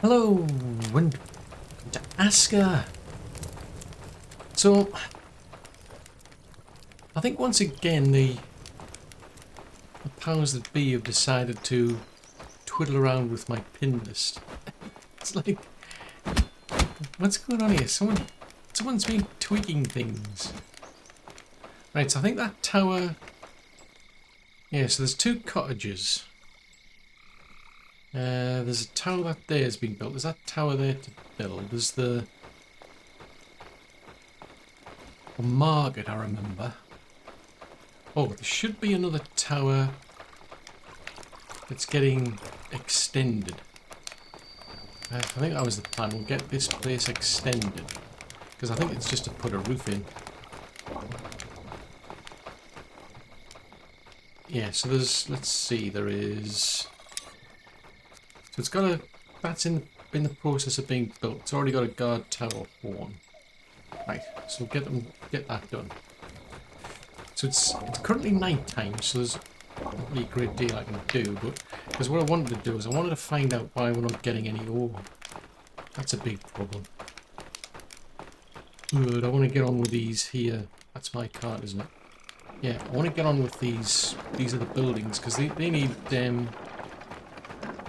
Hello and welcome to Aska. So, I think once again the powers that be have decided to twiddle around with my pin list. It's like, what's going on here? Someone's been tweaking things. Right, so I think that tower... Yeah, so there's two cottages. There's a tower that there has been built. There's that tower there to build. There's the market, I remember. Oh, there should be another tower that's getting extended. I think that was the plan. We'll get this place extended. Because I think it's just to put a roof in. Yeah, so there's... Let's see, there is... So it's got a... That's in the process of being built. It's already got a guard tower horn. Right, so get that done. So it's currently night time, so there's not really a great deal I can do, but because what I wanted to do is I wanted to find out why we're not getting any ore. That's a big problem. Good, I want to get on with these here. That's my card, isn't it? Yeah, I want to get on with these. These are the buildings because they need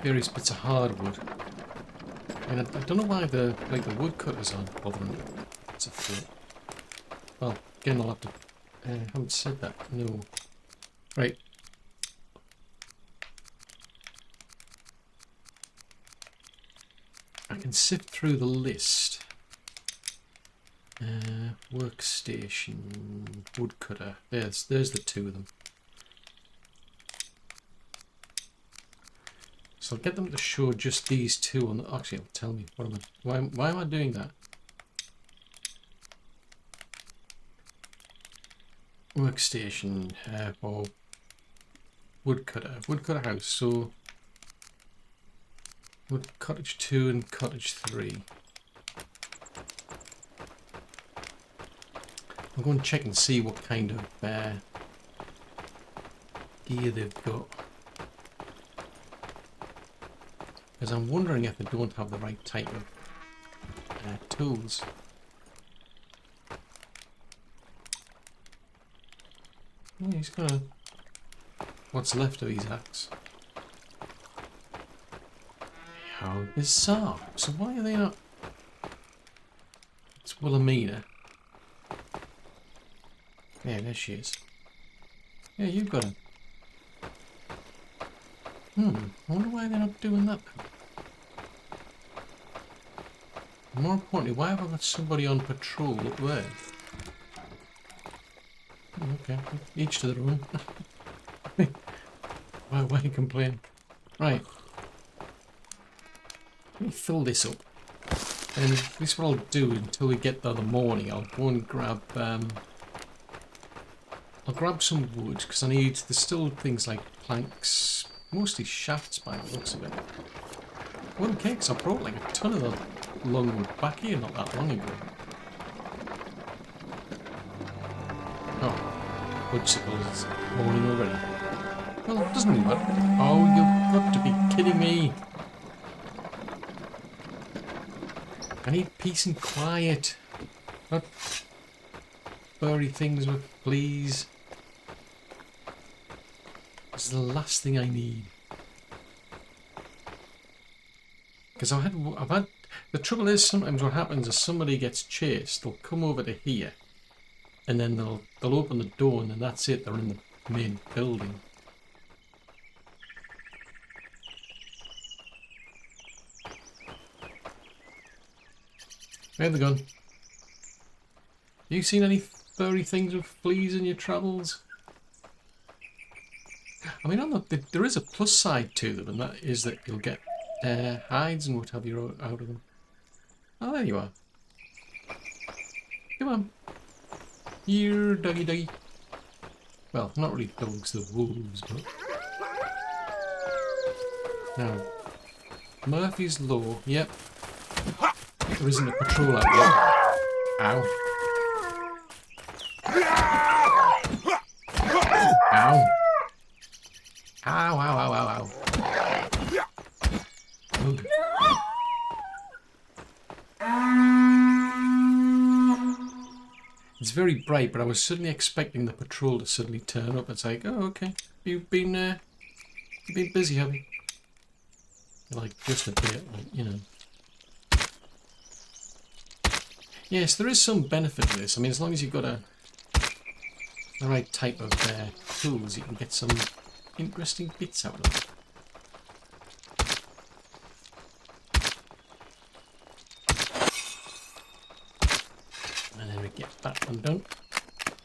various bits of hardwood. And I don't know why the woodcutters aren't bothering. It's a thought. Well, again, I'll have to. I haven't said that. No. Right. I can sift through the list. Workstation, woodcutter. There's the two of them. So I'll get them to show just these two on the. Actually, tell me what am I? Why am I doing that? Workstation or woodcutter house. So wood cottage 2 and cottage 3. I'm going to check and see what kind of gear they've got. Because I'm wondering if they don't have the right type of tools. Oh, he's got a... What's left of his axe? How bizarre. So why are they not... It's Wilhelmina. Yeah, there she is. Yeah, you've got it. I wonder why they're not doing that. More importantly, why have I got somebody on patrol up there? Okay, each to their own. Why complain? Right. Let me fill this up. And this is what I'll do until we get there in the morning. I'll go and grab... I'll grab some wood, because I need... There's still things like planks, mostly shafts by the looks of it. One cakes, I brought like a ton of the longwood back here not that long ago. Oh, woodsickles morning already. Well, it doesn't matter. Oh, you've got to be kidding me. I need peace and quiet. Not furry things with please. This is the last thing I need. Because I've had the trouble is sometimes what happens is somebody gets chased, they'll come over to here and then they'll open the door and then that's it, they're in the main building. Where have they gone? You seen any furry things with fleas in your travels? I mean, there is a plus side to them, and that is that you'll get hides and what have you out of them. Oh, there you are. Come on. Here, doggy doggy. Well, not really dogs, they're wolves, but... Now, Murphy's Law, yep. There isn't a patrol out there. Ow. Ow. Ow, ow, ow, ow, ow. Good. It's very bright, but I was suddenly expecting the patrol to suddenly turn up. It's like, oh, okay, you've been busy, have you? Like, just a bit, like, you know. Yes, there is some benefit to this. I mean, as long as you've got the right type of tools, you can get some interesting bits out of it. And then we get that one done.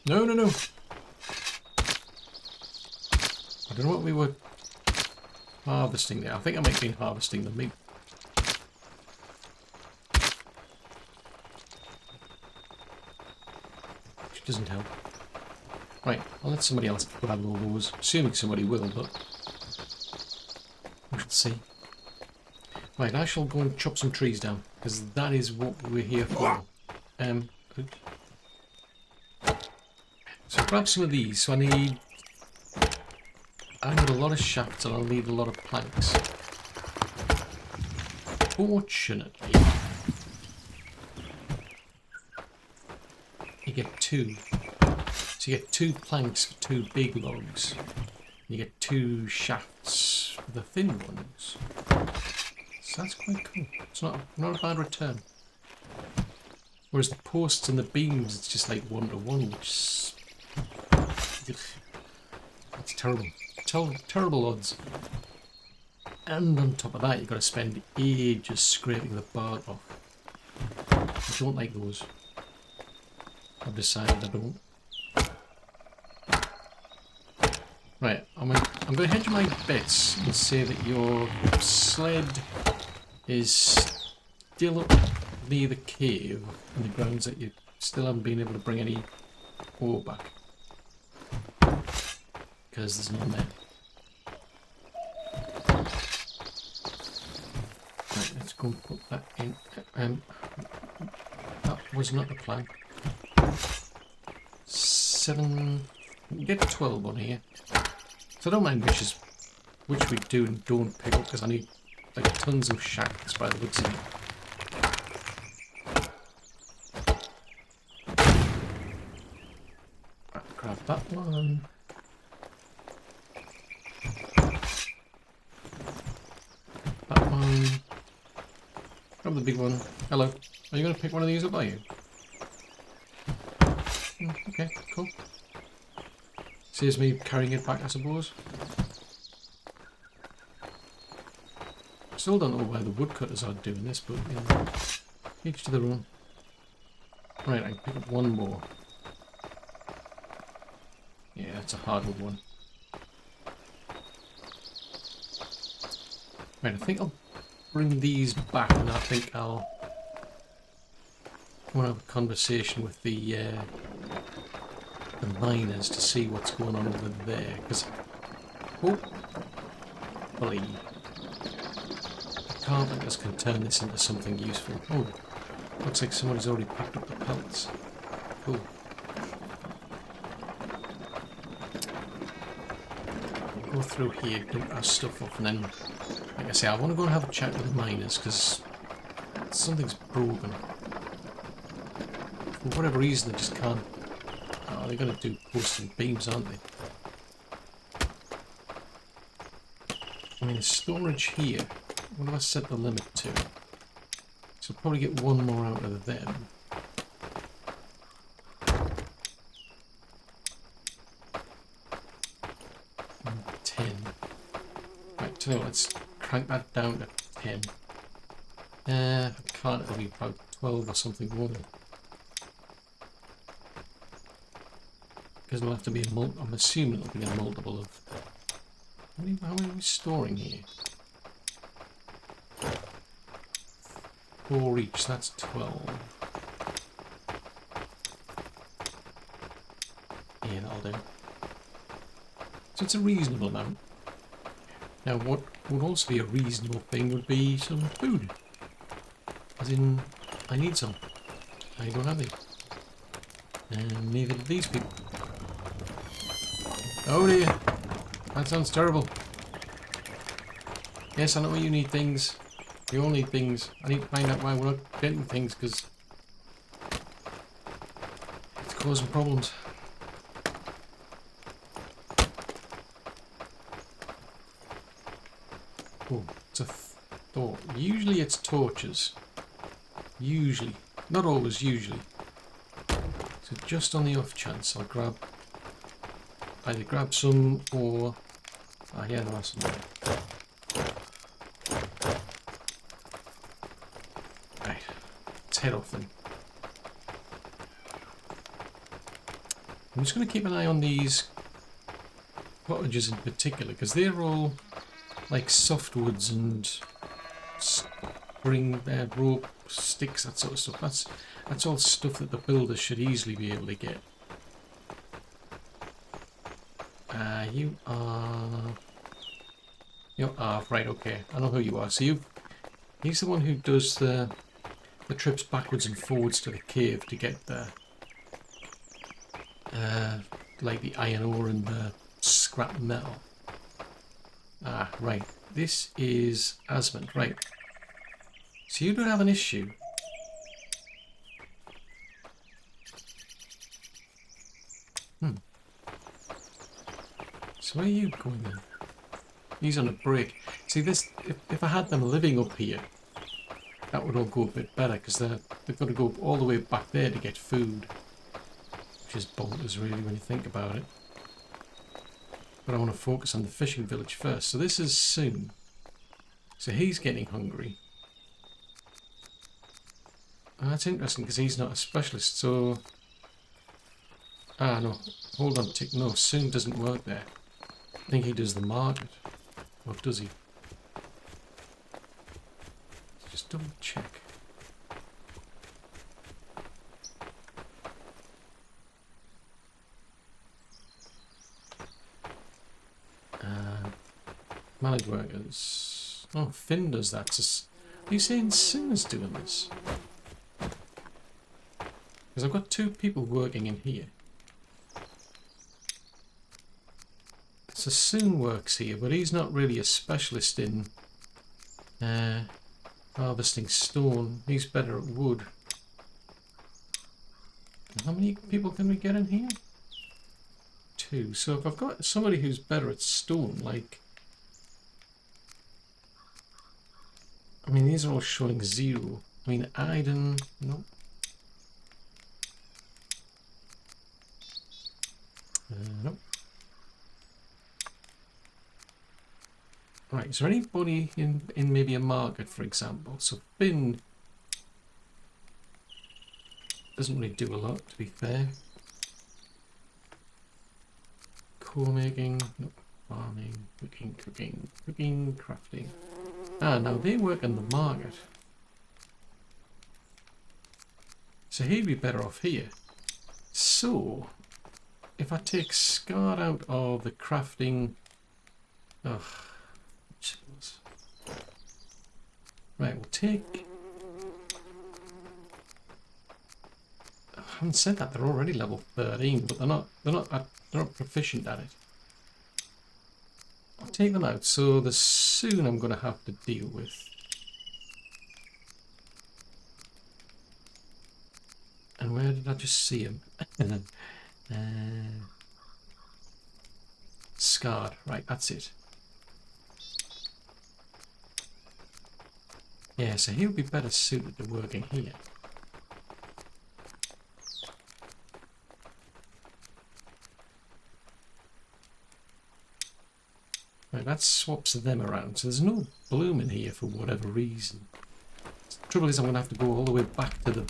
No, no, no. I don't know what we were harvesting there. I think I might have been harvesting the meat. Which doesn't help. Right, I'll let somebody else grab all those. Assuming somebody will, but we shall see. Right, I shall go and chop some trees down, because that is what we're here for. So grab some of these. So I need a lot of shafts and I'll need a lot of planks. Fortunately, you get two. So you get 2 planks for 2 big logs. You get 2 shafts for the thin ones. So that's quite cool. It's not a bad return. Whereas the posts and the beams, it's just like 1-to-1, which it's terrible. Terrible odds. And on top of that, you've got to spend ages scraping the bark off. I don't like those. I've decided I don't. Right, I'm going to hedge my bets and say that your sled is still up near the cave in the grounds that you still haven't been able to bring any ore back. Because there's none there. Right, let's go and put that in. That was not the plan. 7... Get 12 on here. So I don't mind which we do and don't pick up, because I need like tons of shafts by the looks of it. Right, grab that one. That one. Grab the big one. Hello. Are you going to pick one of these up, are you? Okay, cool. Saves me carrying it back, I suppose. Still don't know why the woodcutters are doing this, but you know, each to their own. Right, I can pick up one more. Yeah, that's a hardwood one. Right, I think I'll bring these back, and I think I'll want to have a conversation with the miners to see what's going on over there, because hopefully the carpenters can turn this into something useful. Oh, looks like somebody's already packed up the pelts. Cool. We'll go through here, dump our stuff off, and then, like I say, I want to go and have a chat with the miners, because something's broken. For whatever reason, they just can't. Oh, they're going to do posts and beams, aren't they? I mean, the storage here, what have I set the limit to? So I'll probably get one more out of them. And 10. Right, tell you what, let's crank that down to 10. I can't, it'll be about 12 or something, won't it? Because it'll have to be a multiple. I'm assuming it'll be a multiple of. How many are we storing here? 4 each, that's 12. Yeah, that'll do. So it's a reasonable amount. Now, what would also be a reasonable thing would be some food. As in, I need some. I don't have any. And neither do these people. Oh dear, that sounds terrible. Yes, I know you need things. You all need things. I need to find out why we're not getting things, because it's causing problems. Oh, it's a THOR. Usually it's torches. Usually. Not always, usually. So just on the off chance, I'll either grab some or... Ah, yeah, there are some there. Right, let's head off then. I'm just going to keep an eye on these cottages in particular, because they're all like softwoods and spring rope, sticks, that sort of stuff. That's all stuff that the builders should easily be able to get. You are right. Okay, I know who you are. So he's the one who does the trips backwards and forwards to the cave to get the like the iron ore and the scrap metal. Ah, right. This is Asmund, right. So you don't have an issue. So where are you going then? He's on a break. See, this, if I had them living up here, that would all go a bit better, because they've got to go all the way back there to get food. Which is bonkers, really, when you think about it. But I want to focus on the fishing village first. So this is soon. So he's getting hungry. Oh, that's interesting, because he's not a specialist, so... Ah, no. Hold on, tick. No, soon doesn't work there. I think he does the market. Or does he? Just double check. Manage workers. Oh, Finn does that. Are you saying Sin's doing this? Because I've got two people working in here. So Soon works here, but he's not really a specialist in harvesting stone. He's better at wood. How many people can we get in here? 2. So if I've got somebody who's better at stone, like... I mean, these are all showing 0. I mean, Aiden... Nope. Nope. Right, is there anybody in maybe a market, for example? So Finn doesn't really do a lot, to be fair. Core making, nope. Farming, cooking, crafting. Ah, now they work in the market. So he'd be better off here. So, if I take Scar out of the crafting... Ugh. Right, we'll take... I haven't said that, they're already level 13, but they're not proficient at it. I'll take them out, so the Soon I'm going to have to deal with. And where did I just see him? Scarred, right, that's it. Yeah, so he'll be better suited to working here. Right, that swaps them around. So there's no bloom in here for whatever reason. The trouble is I'm going to have to go all the way back to the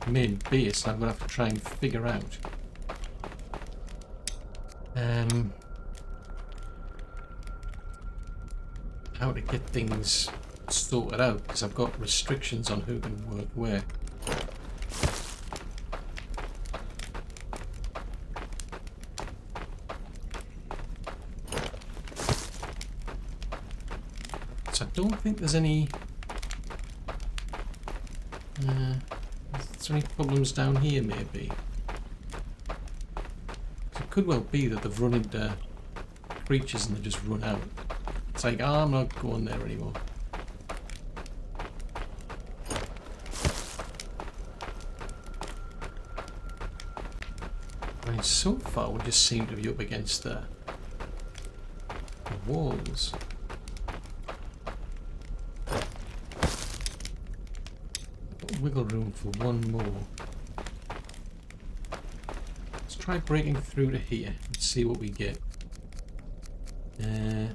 main base, and I'm going to have to try and figure out how to get things sorted out, because I've got restrictions on who can work where. So I don't think there's any is there any problems down here maybe? It could well be that they've run into creatures and they just run out. It's like, oh, I'm not going there anymore. mean, so far we just seem to be up against the walls. Wiggle room for one more. Let's try breaking through to here and see what we get. Let's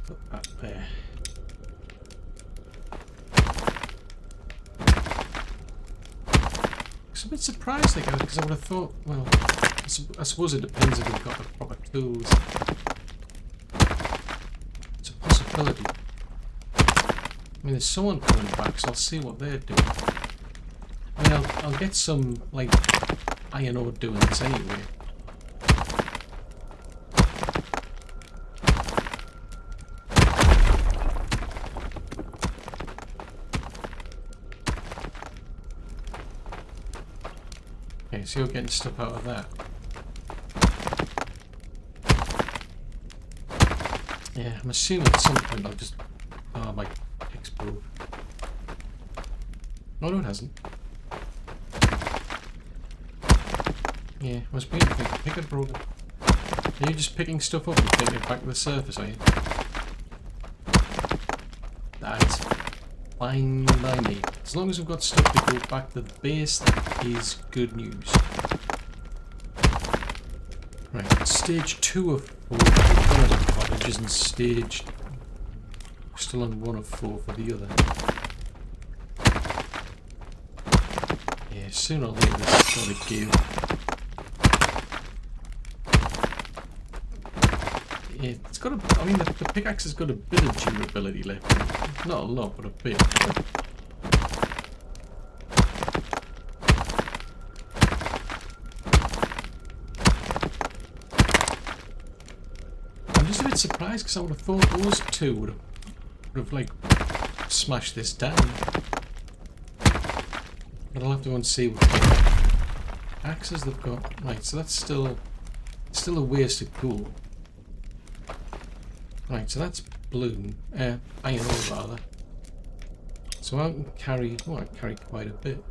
put that there. I'm a bit surprised again because I would have thought, well, I suppose it depends if we've got the proper tools. It's a possibility. I mean, there's someone coming back, so I'll see what they're doing. I mean, I'll get some, like, iron ore doing this anyway. Okay, so you're getting stuff out of that. Yeah, I'm assuming at some point I'll just... Oh, my pick's broke. No, no, it hasn't. Yeah, I was being thinking, pick it broken. Are you just picking stuff up and taking it back to the surface, are you? That's fine by me. As long as we've got stuff to go back to the base, that is good news. Right, stage 2 of 4 for one of the cottages and stage... Still on 1 of 4 for the other. Yeah, sooner or later this is going to give. Yeah, it's got a... I mean, the pickaxe has got a bit of durability left. Not a lot, but a bit. I'm just a bit surprised because I would have thought those two would have like smashed this down. But I'll have to go and see what axes they've got. Right, so that's still a ways to go. Right, so that's blue, iron ore rather. So I can carry, oh, I carry quite a bit.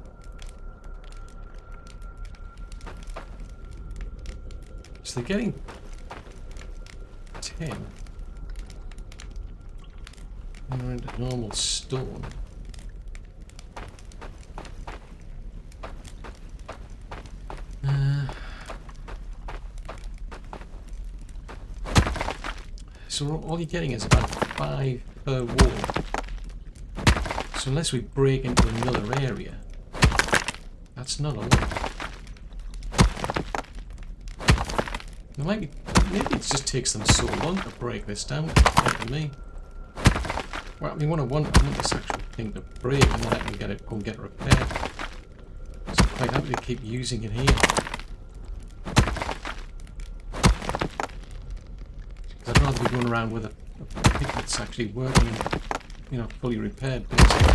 So they're getting 10. And we're into normal stone. So all you're getting is about 5 per wall. So unless we break into another area, that's not a lot. It might be, maybe it just takes them so long to break this down, compared to me. Well, I mean, I want this actual thing to break, and then I can get it, go and get it repaired. So I'm quite happy to keep using it here. I'd rather be going around with a pick that's actually working and, you know, fully repaired, basically.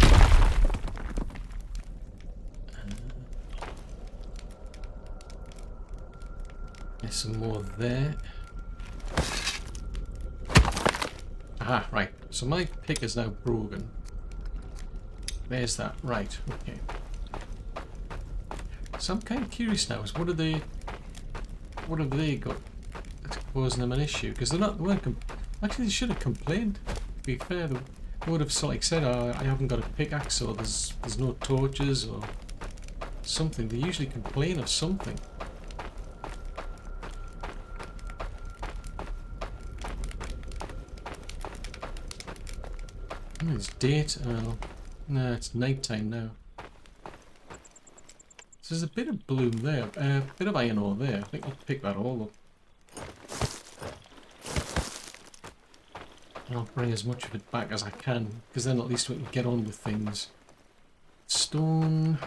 There's some more there. Aha, right. So my pick is now broken. There's that. Right, okay. So I'm kind of curious now, is what have they got that's causing them an issue? Because they're not, actually they should have complained, to be fair. They would have sort of said, oh, I haven't got a pickaxe, or there's no torches, or something. They usually complain of something. It's date. Oh, no, it's night time now. So there's a bit of bloom there, a bit of iron ore there. I think I'll pick that all up. And I'll bring as much of it back as I can, because then at least we can get on with things. Stone.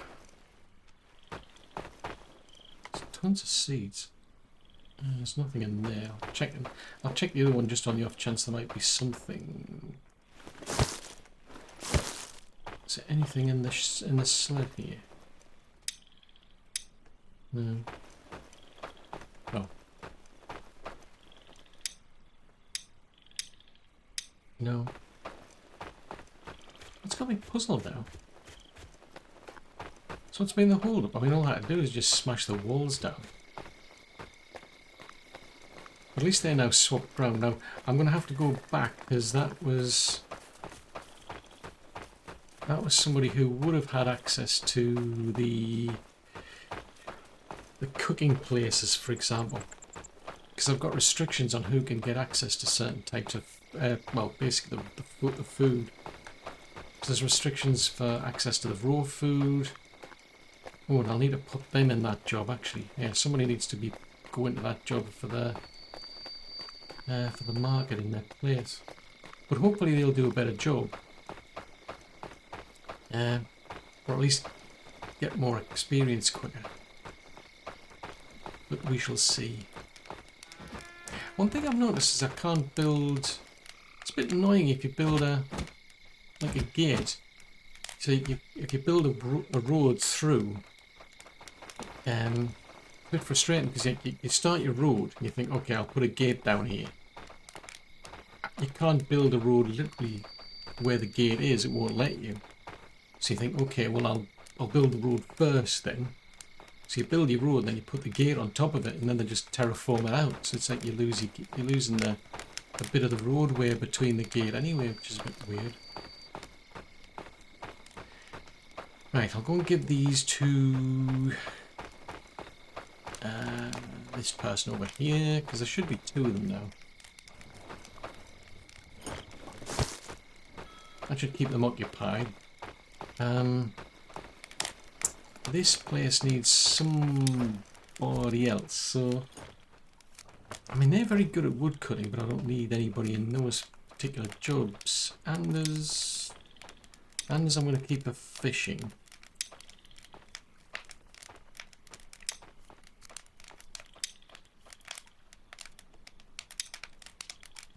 There's tons of seeds. There's nothing in there. I'll check the other one just on the off chance there might be something. Is there anything in the sled here? No. Oh. No. It's got me puzzled now. So what's been the hold up? I mean, all I had to do is just smash the walls down. At least they're now swapped around. Now, I'm going to have to go back because that was somebody who would have had access to the cooking places, for example. Because I've got restrictions on who can get access to certain types of, well, basically the food. So there's restrictions for access to the raw food. Oh, and I'll need to put them in that job, actually. Yeah, somebody needs to be going to that job for the market in their place. But hopefully they'll do a better job. Or at least get more experience quicker. But we shall see. One thing I've noticed is I can't build... It's a bit annoying if you build like a gate. So if you build a road through, it's a bit frustrating because you start your road and you think, okay, I'll put a gate down here. You can't build a road literally where the gate is, it won't let you. So you think, okay, well I'll build the road first then. So you build your road, then you put the gate on top of it, and then they just terraform it out. So it's like you're losing a bit of the roadway between the gate anyway, which is a bit weird. Right, I'll go and give these to this person over here, because there should be two of them now. That should keep them occupied. This place needs somebody else, so... I mean, they're very good at wood cutting, but I don't need anybody in those particular jobs. Anders I'm going to keep her fishing.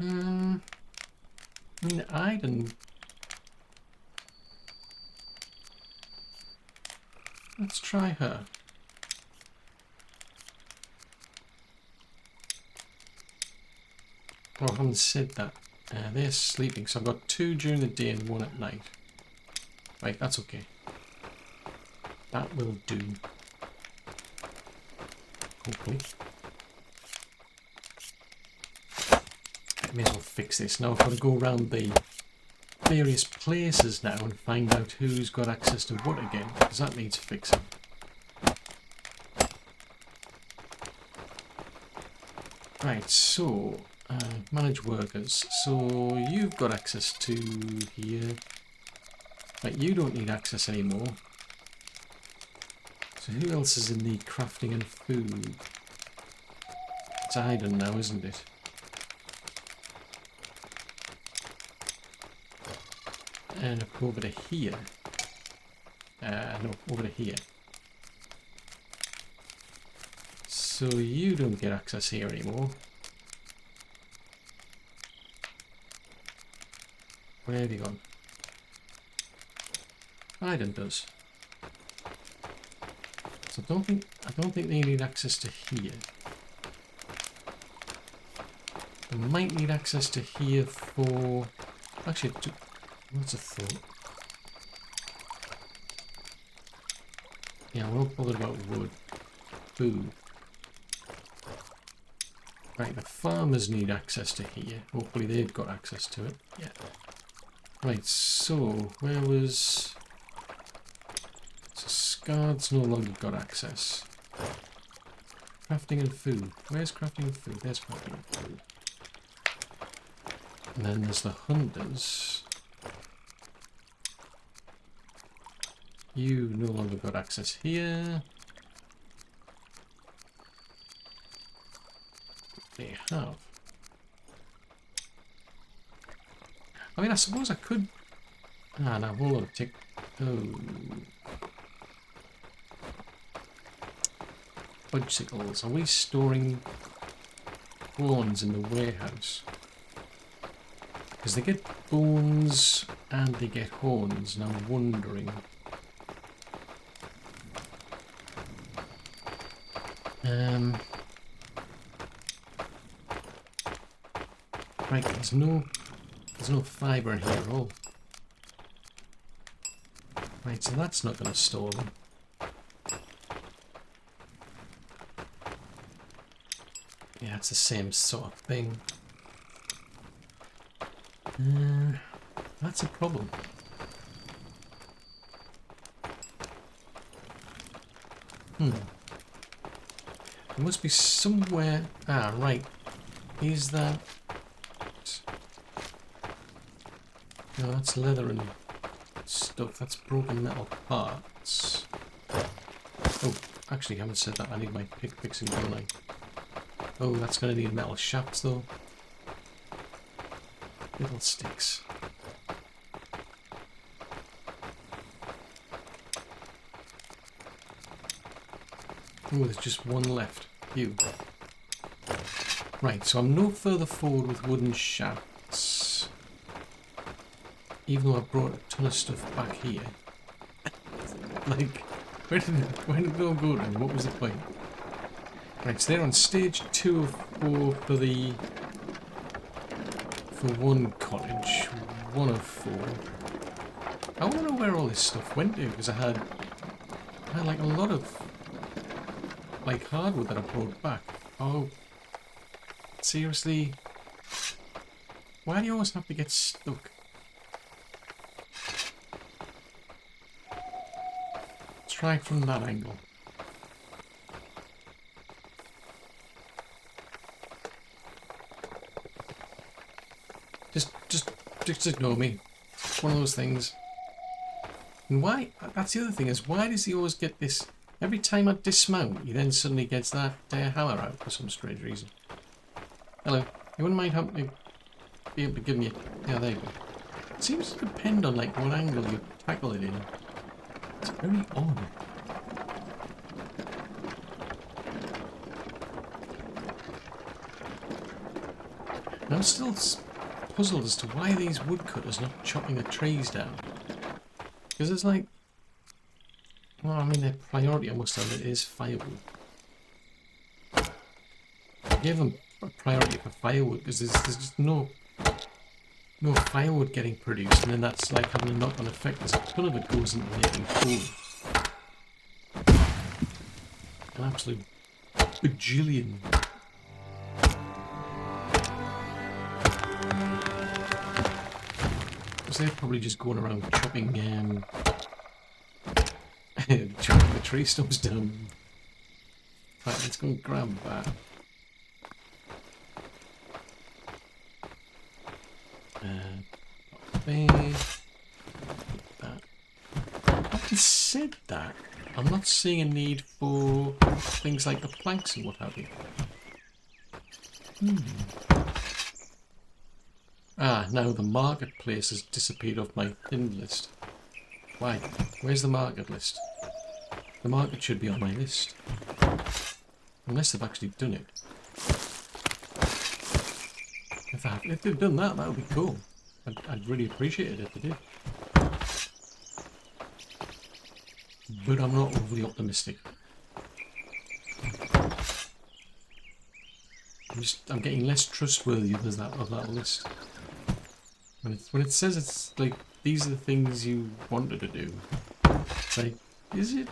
I mean, Iden... Let's try her. Oh, I haven't said that. They're sleeping, so I've got 2 during the day and 1 at night. Right, that's okay. That will do. Hopefully. I may as well fix this. Now I've got to go around the various places now and find out who's got access to what again, because that needs fixing. Right, so manage workers. So you've got access to here. Right, you don't need access anymore. So who else is in the crafting and food? It's Iden now, isn't it? And over to here. No, over to here. So you don't get access here anymore. Where have you gone? Iden does. So I don't think they need access to here. They might need access to here for... Actually, what's a thought? Yeah, we're not bothered about wood. Food. Right, the farmers need access to here. Hopefully they've got access to it. Yeah. Right, so where was... So Scard's no longer got access. Crafting and food. Where's crafting and food? There's crafting and food. And then there's the hunters. You no longer got access here. They have. I mean, I suppose I could... Ah, no, hold on. Take... Oh. Fudgesicles. Are we storing bones in the warehouse? Because they get bones and they get horns, and I'm wondering... Right, there's no fibre in here at all. Right, so that's not going to store them. Yeah, it's the same sort of thing. That's a problem. There must be somewhere... Ah, right. Is that... No, that's leather and stuff. That's broken metal parts. Oh, actually, I haven't said that. I need my pick fixing, don't I? Oh, that's going to need metal shafts, though. Little sticks. Oh, there's just one left. Phew. Right, so I'm no further forward with wooden shafts. Even though I brought a ton of stuff back here. Like, where did it all go then? What was the point? Right, so they're on stage 2 of 4 for the... for one cottage. 1 of 4. I want to know where all this stuff went to, because I had like a lot of like hardwood that I brought back. Oh, seriously? Why do you always have to get stuck? Let's try from that angle. Just ignore me. It's one of those things. And why? That's the other thing is, why does he always get this? Every time I dismount, he then suddenly gets that hammer out for some strange reason. Hello. You wouldn't mind helping me be able to give me a... Yeah, there you go. It seems to depend on like what angle you tackle it in. It's very odd. And I'm still puzzled as to why these woodcutters are not chopping the trees down. Because it's like... Well, I mean, their priority, I must have it, is firewood. I gave them a priority for firewood because there's just no firewood getting produced, and then that's like having a knock-on effect as a ton of it goes into making coal. An absolute bajillion. Because they're probably just going around chopping chopping the tree stumps down. Right, let's go and grab that. Having said that, I'm not seeing a need for things like the planks and what have you. Ah, now the marketplace has disappeared off my thin list. Why? Where's the market list? The market should be on my list. Unless they've actually done it. If they've done that, that would be cool. I'd really appreciate it if they did. But I'm not overly optimistic. I'm getting less trustworthy of that list. When it says it's like these are the things you wanted to do, it's like, is it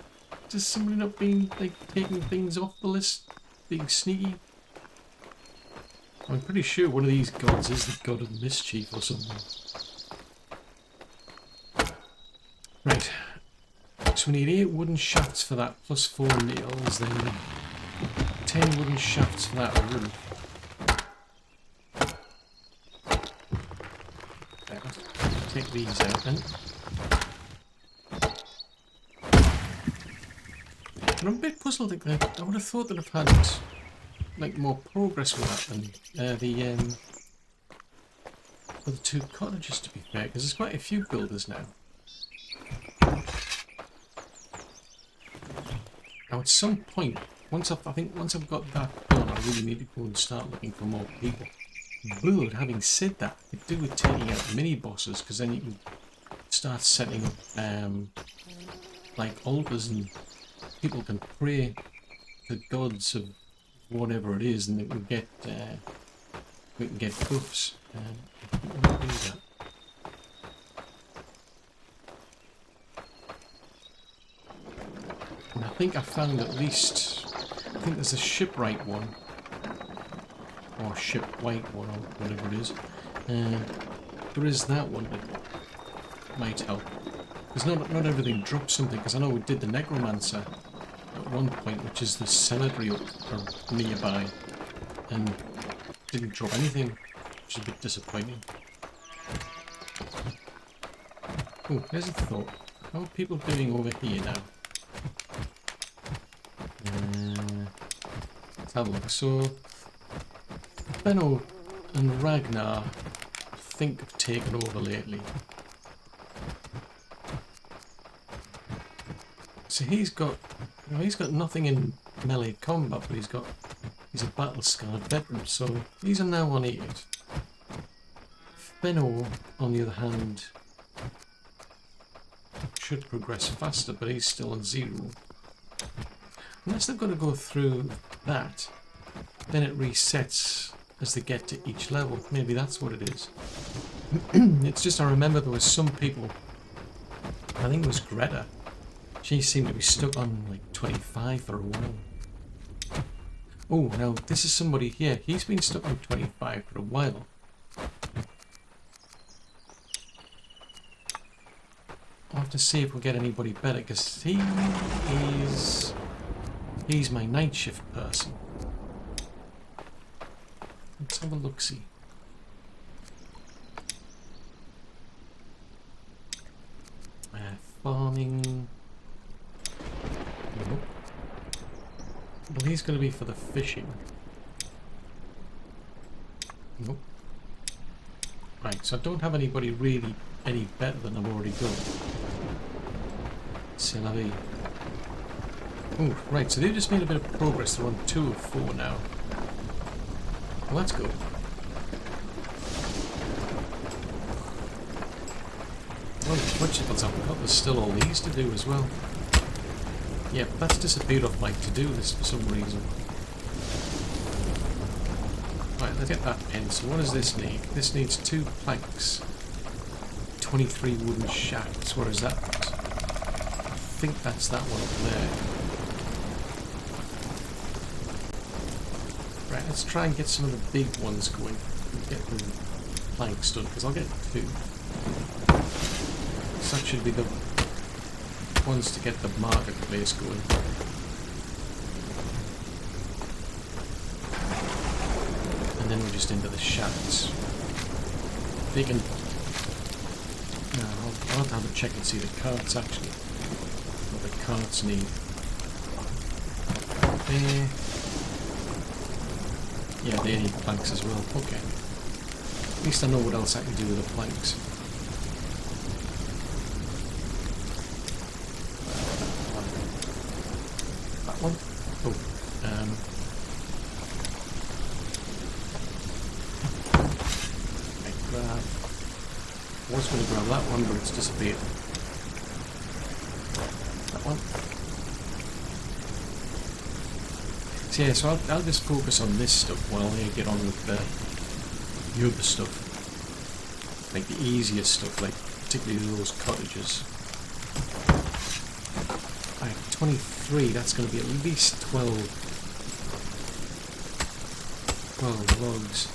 just somebody not being like taking things off the list, being sneaky? I'm pretty sure one of these gods is the god of mischief or something. Right. So we need 8 wooden shafts for that, plus 4 nails, then 10 wooden shafts for that roof. Okay, let's take these out then. And I'm a bit puzzled. I would have thought that I've had like more progress with that than for the 2 cottages, to be fair, because there's quite a few builders now. Now at some point, once I've got that done, I really need to go and start looking for more people. But having said that, I could do with taking out mini bosses, because then you can start setting up like altars, and people can pray to gods of whatever it is, and we can get buffs. I think I'm gonna do that. And I think I found at least, I think there's a shipwright one or ship white one, or whatever it is. There is that one that might help. Because not everything drops something, because I know we did the Necromancer at one point, which is the cemetery up or nearby, and didn't drop anything, which is a bit disappointing. Oh, there's a thought. How are people doing over here now? Let's have a look. So, Benno and Ragnar, I think, have taken over lately. So he's got nothing in melee combat, but he's a battle-scarred veteran, so these are now on 8. Benno, on the other hand, should progress faster, but he's still on 0. Unless they've got to go through that, then it resets as they get to each level. Maybe that's what it is. It's just I remember there was some people, I think it was Greta, she seemed to be stuck on like 25 for a while. Oh, now this is somebody here. He's been stuck on 25 for a while. I'll have to see if we'll get anybody better, because he's my night shift person. Let's have a look-see. Farming. Nope. Well, he's going to be for the fishing. Nope. Right, so I don't have anybody really any better than I've already got. C'est la vie. Oh, right, so they've just made a bit of progress. They're on 2 of 4 now. Well, that's good. Well, Twitchables I've got, there's still all these to do as well. Yeah, but that's disappeared off my to-do list for some reason. Right, let's get that in. So what does this need? This needs 2 planks. 23 wooden shafts. Where is that? I think that's that one up there. Right, let's try and get some of the big ones going. Get the planks done, because I'll get 2. So that should be the ones to get the marketplace going. And then we're just into the shafts. They can... No, I'll have to have a check and see the carts actually. What the carts need. There. Yeah, they need planks as well. Okay. At least I know what else I can do with the planks. That one? Oh. I was going to grab that one, but it's disappeared. That one. So yeah, so I'll just focus on this stuff while I get on with the other stuff. Like the easier stuff, like particularly those cottages. Alright, 23, that's going to be at least 12 logs.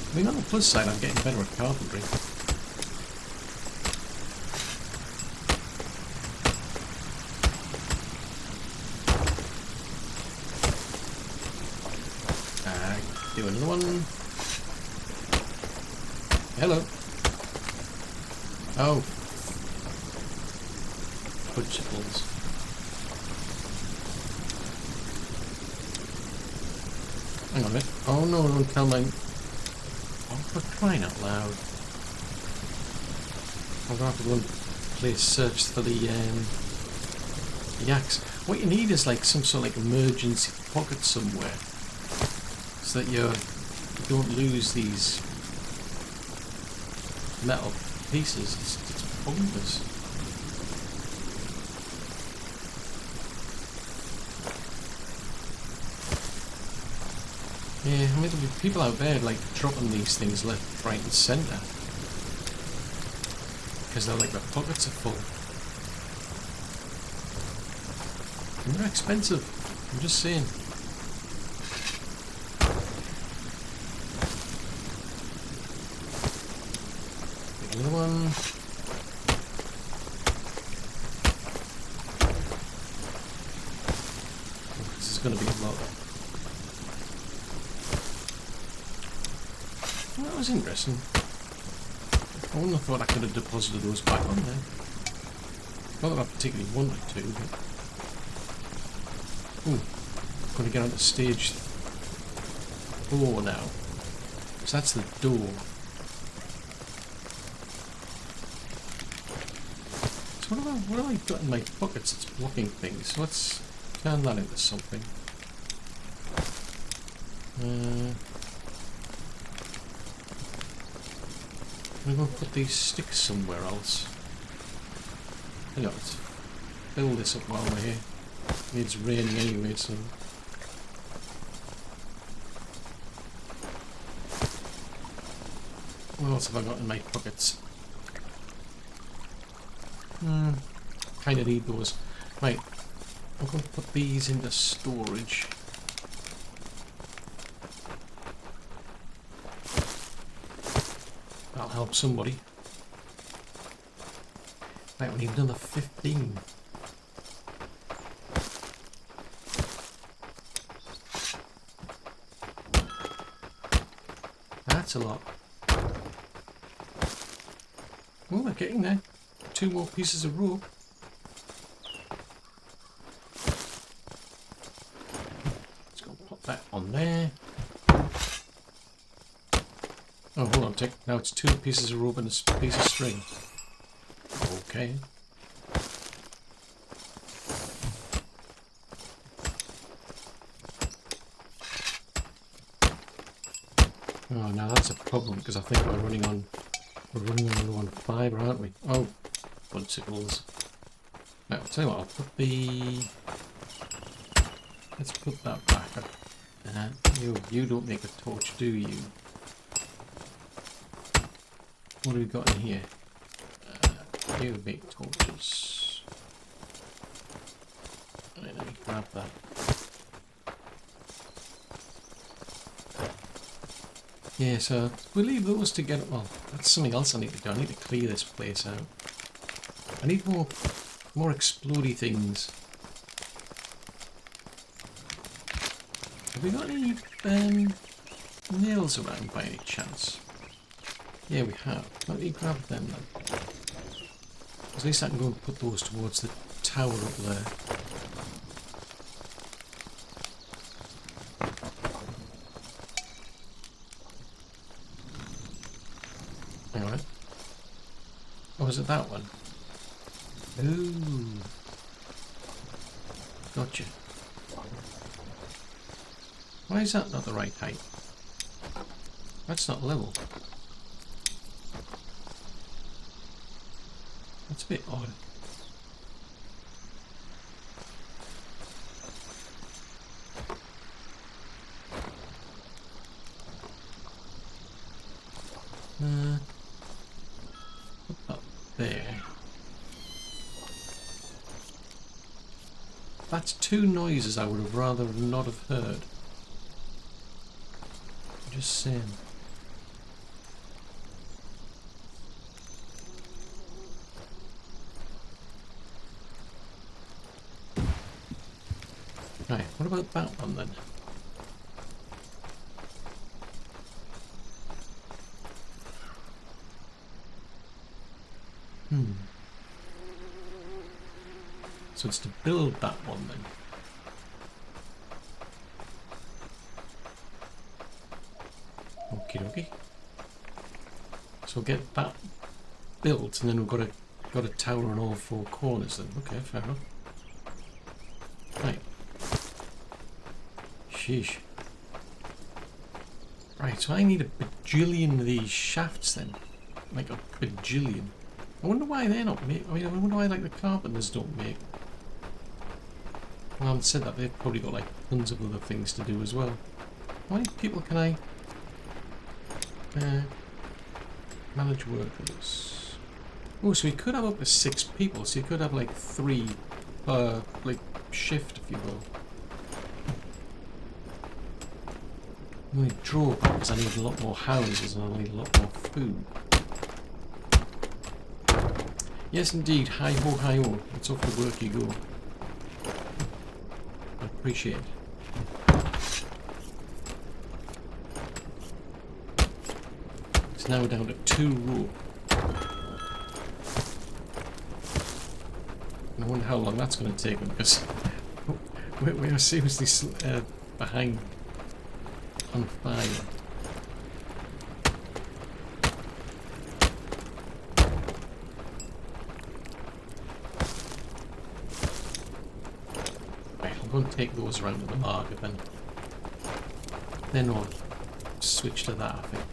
I mean, on the plus side, I'm getting better at carpentry. Do another one. Hello. Oh. Punchables. Hang on a minute. Oh no, don't tell me. Oh, for crying out loud. I'm gonna have to go and play a search for the axe. What you need is like some sort of like emergency pocket somewhere, so that you don't lose these metal pieces. It's pointless. Yeah, I mean, there'll be people out there like dropping these things left, right and centre. because they're like the pockets are full. And they're expensive. I'm just saying. Take another one. Oh, this is going to be a lot. Well, that was interesting. I wouldn't have thought I could have deposited those back on there. Not that I particularly wanted to, but... Ooh, I'm going to get onto stage 4 now. So that's the door. So what have I got in my pockets that's blocking things? So let's turn that into something. I'm going to put these sticks somewhere else. Hang on, let's fill this up while we're here. It's raining anyway, so... What else have I got in my pockets? Kind of need those. Right, I'm going to put these into storage. That'll help somebody. Right, we need another 15. That's a lot. Oh, we're getting there. 2 more pieces of rope. Let's go pop that on there. Oh, hold on, now it's 2 pieces of rope and a piece of string. Okay. Oh, now that's a problem because I think we're running on low on fibre, aren't we? Oh, budsicles. Now, I'll tell you what, I'll put the... Let's put that back up. You don't make a torch, do you? What do we got in here? You make torches. Right, let me grab that. Yeah, so we'll leave those together. Well, that's something else I need to do. I need to clear this place out. I need more explodey things. Have we got any nails around by any chance? Yeah, we have. Let me grab them then. At least I can go and put those towards the tower up there. Alright. Oh, is it that one? Ooh. Gotcha. Why is that not the right height? That's not level. That's a bit odd. Put that there. That's 2 noises I would have rather not have heard. Just saying. Right, what about that one then? So it's to build that one then. Okie dokie. So we'll get that built and then we've got a tower on all 4 corners then. Okay, fair enough. Right. Sheesh. Right, so I need a bajillion of these shafts then. Like a bajillion. I wonder why they're not made. I mean, I wonder why like the carpenters don't make. Well, I haven't said that, they've probably got like tons of other things to do as well. How many people can I manage workers? Oh, so we could have up to 6 people, so you could have like 3 like shift, if you will. The only drawback is I need a lot more houses and I need a lot more food. Yes, indeed. Hi ho, hi ho. It's off to work you go. I appreciate it. It's now down to 2 row. I wonder how long that's going to take them, because we are seriously behind on fire. Right, I'm going to take those around to the market then I'll switch to that, I think.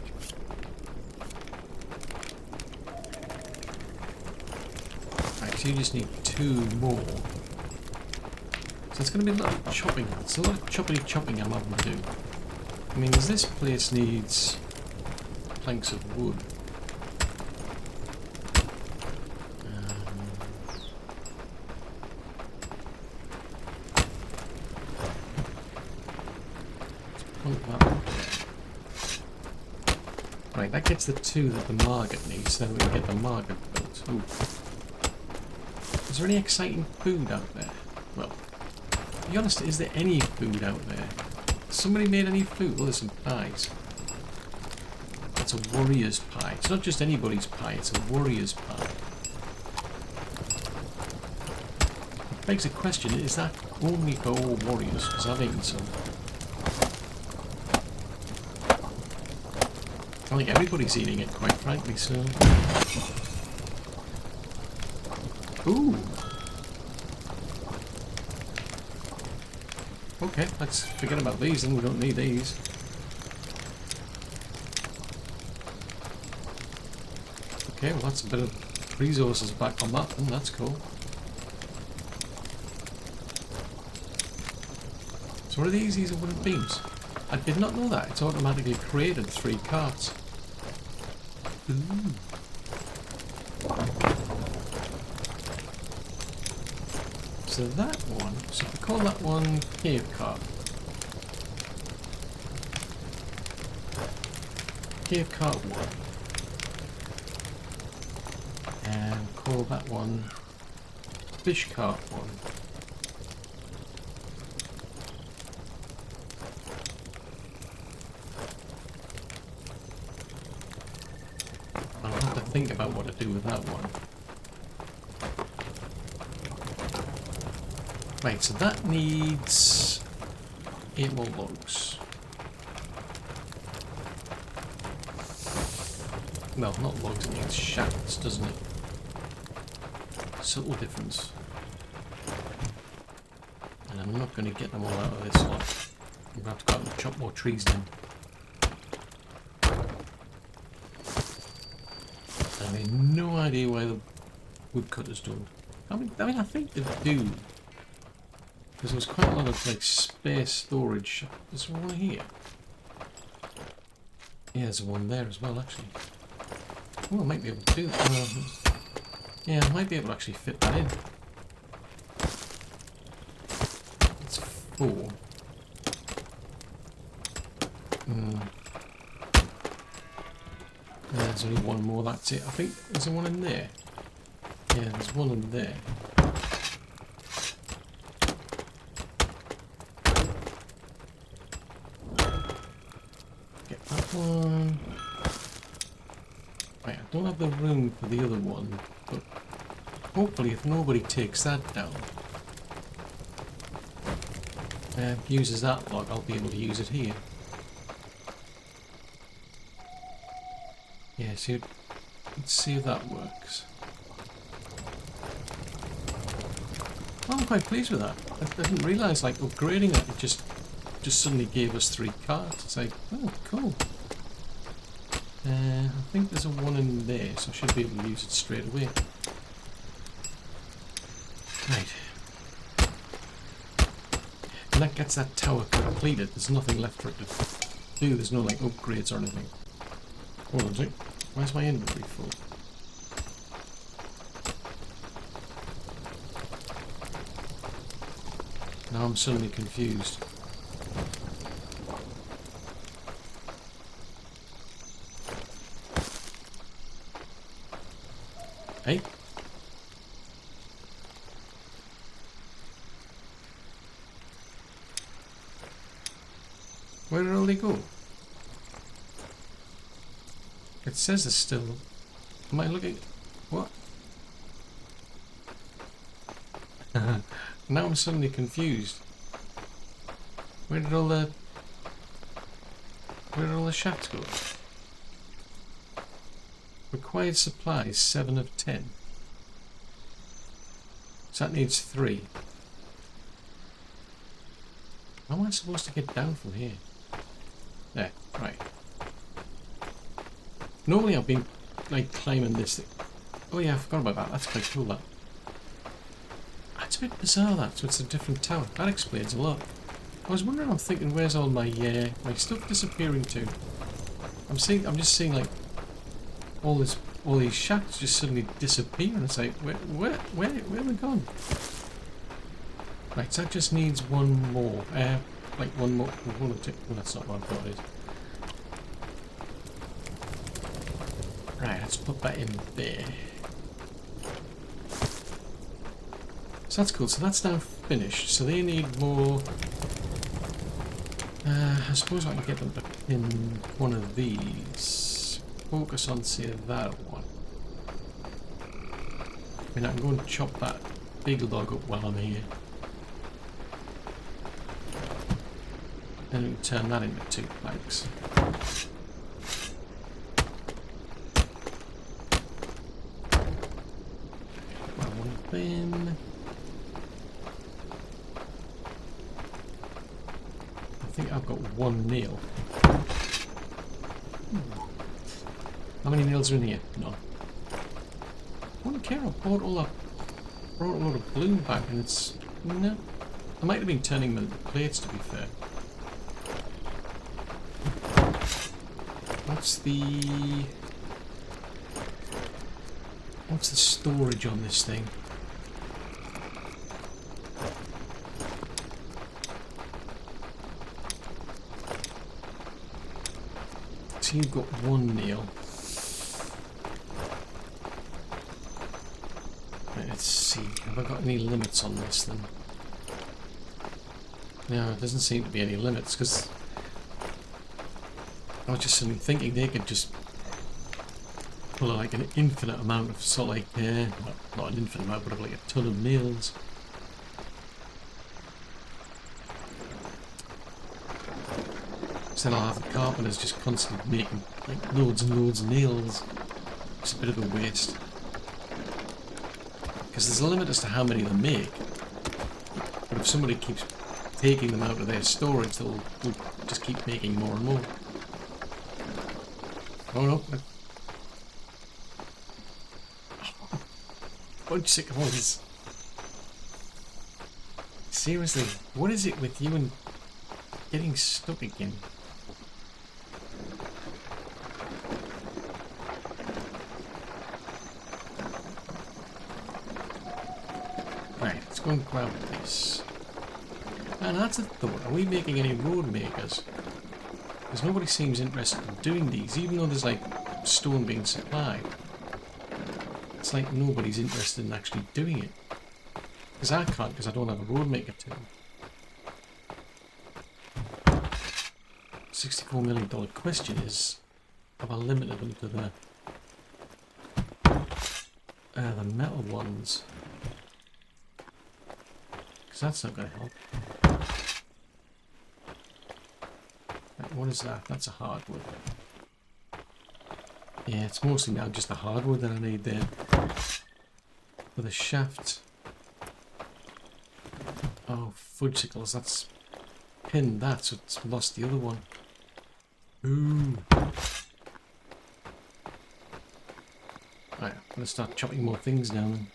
Right, so you just need 2 more. So it's going to be a lot of chopping. It's a lot of chopping I'm having to do. I mean, this place needs planks of wood. Right, that gets the 2 that the market needs, so we can get the market built. Ooh. Is there any exciting food out there? Well, to be honest, is there any food out there? Somebody made any food? Oh, there's some pies. That's a warrior's pie. It's not just anybody's pie, it's a warrior's pie. It begs the question, is that only for all warriors? Because I've eaten some. I think everybody's eating it, quite frankly, so... Ooh! Okay, let's forget about these then, we don't need these. Okay, well that's a bit of resources back on that then, that's cool. So what are these? These are wooden beams. I did not know that, it's automatically created 3 carts. Ooh. So that one, so we call that one cave cart. Cave cart 1. And call that one fish cart 1. I'll have to think about what to do with that one. Right, so that needs 8 more logs. Well, not logs, it needs shafts, doesn't it? Subtle difference. And I'm not going to get them all out of this lot. I'm going to have to go out and chop more trees down. I have no idea why the woodcutters don't. I mean, I think they do. Because there's quite a lot of like spare storage. There's one here. Yeah, there's one there as well, actually. Oh, I might be able to do that. Yeah, I might be able to actually fit that in. That's 4. Yeah, there's only one more, that's it. I think there's one in there. Yeah, there's one in there. Get that one. Right, I don't have the room for the other one, but hopefully if nobody takes that down, uses that log, I'll be able to use it here. Yeah, so let's see if that works. Well, I'm quite pleased with that. I didn't realise, like, upgrading it, it just suddenly gave us 3 carts. It's like, oh, cool. I think there's a one in there, so I should be able to use it straight away. Right. And that gets that tower completed. There's nothing left for it to do. There's no, like, upgrades or anything. Hold on a sec. Where's my inventory full? Now I'm suddenly confused. Hey? Where did all they go? It says it's still... Am I looking... What? Now I'm suddenly confused. Where did all the shafts go? Required supplies 7 of 10. So that needs 3. How am I supposed to get down from here? There, right. Normally I've been like climbing this thing. Oh yeah, I forgot about that. That's quite cool, that. That's a bit bizarre, that. So it's a different tower. That explains a lot. I was wondering, I'm thinking, where's all my stuff disappearing to? I'm just seeing like all these shafts just suddenly disappear, and it's like, where are they gone? Right, so that just needs one more. Like one more. Well, that's not what I thought it is. Right, let's put that in there. So that's cool. So that's now finished. So they need more. I suppose I can get them to pin one of these. Focus on, say, that one. I mean, I can go and chop that big log up while I'm here. Then we can turn that into 2 planks. One bin. I think I've got 1 nail. How many nails are in here? None. I wouldn't care. I brought a lot of bloom back, and it's no. I might have been turning the plates, to be fair. What's the storage on this thing? So you've got 1 nail. Right, let's see. Have I got any limits on this then? No, it doesn't seem to be any limits, because I was just suddenly thinking they could just pull like an infinite amount of sort of like, not an infinite amount, but like a ton of nails. So then I'll have the carpenters just constantly making like loads and loads of nails. It's a bit of a waste. Because there's a limit as to how many they make. But if somebody keeps taking them out of their storage, they'll just keep making more and more. Oh no. Bunch of sycamores. Seriously, what is it with you and getting stuck again? Right, let's go and grab this. And that's a thought. Are we making any road makers? Because nobody seems interested in doing these, even though there's like stone being supplied. It's like nobody's interested in actually doing it. Because I can't, because I don't have a road maker tool. $64 million question is, have I limited them to the metal ones? Because that's not going to help. Right, what is that? That's a hardwood. Yeah, it's mostly now just the hardwood that I need there. For the shaft. Oh, fudgesicles, that's pinned that, so it's lost the other one. Ooh. Right, I'm going to start chopping more things down.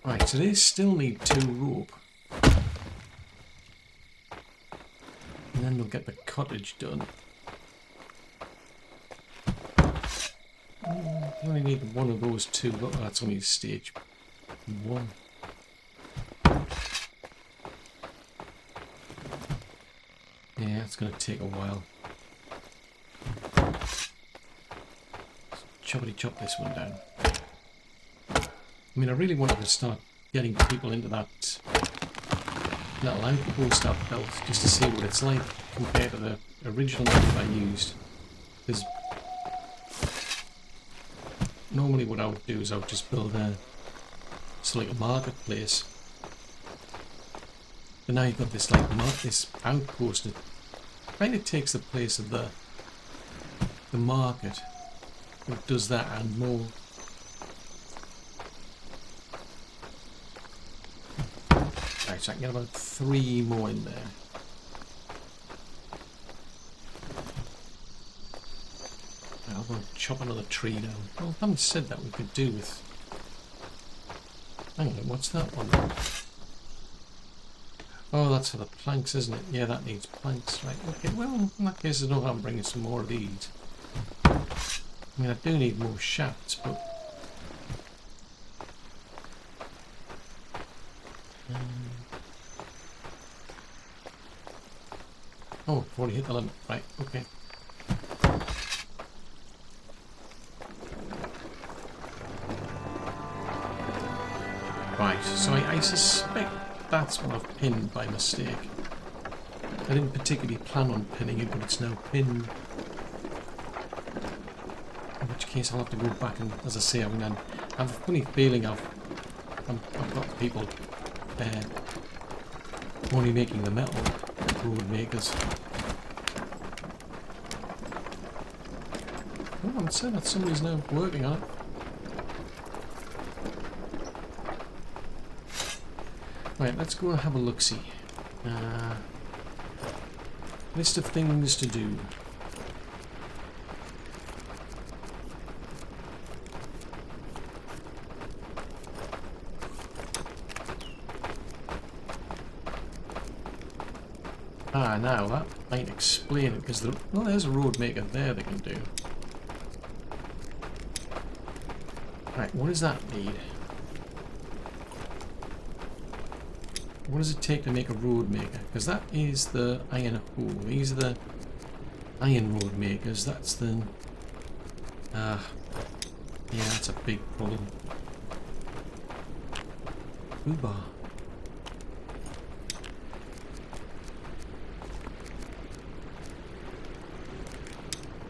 Right, so they still need 2 rope. And then we'll get the cottage done. I only need one of those two. Look, that's only stage 1. Yeah, it's going to take a while. Choppity chop this one down. I mean, I really wanted to start getting people into that little outpost I've built just to see what it's like compared to the original one I used. Because normally what I would do is I would just build like a marketplace. But now you've got this like this outpost that kind of takes the place of the market. It does that and more. Right, so I can get about 3 more in there. I'm going to chop another tree down. Well, I haven't said that we could do with... Hang on, what's that one? Oh, that's for the planks, isn't it? Yeah, that needs planks. Right, okay, well, in that case, there's no harm bringing some more of these. I mean, I do need more shafts, but... Oh, I've already hit the limit. Right, okay. Right, so I suspect that's what I've pinned by mistake. I didn't particularly plan on pinning it, but it's now pinned. In which case I'll have to go back and, as I say, I mean, I have a funny feeling I've got people only making the metal road makers. Oh, I'm saying that somebody's now working on it. Right, let's go and have a look-see. List of things to do. Ah, now that might explain it, because well, there's a road maker there they can do. Right, what does that need? What does it take to make a road maker? Because that is the iron hole. These are the iron road makers. That's the... yeah, that's a big problem. Ooh-bah.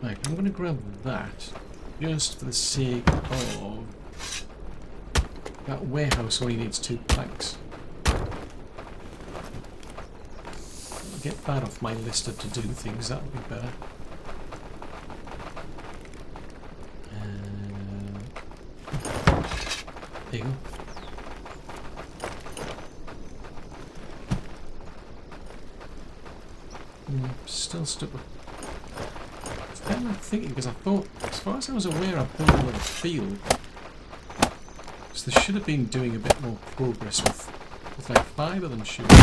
Right, I'm going to grab that just for the sake of... That warehouse only needs 2 planks. Get that off my list of to-do things, that would be better. There you go. Still stuck with... I'm thinking, because I thought, as far as I was aware, I built another field. So they should have been doing a bit more progress with like fibre than shooting.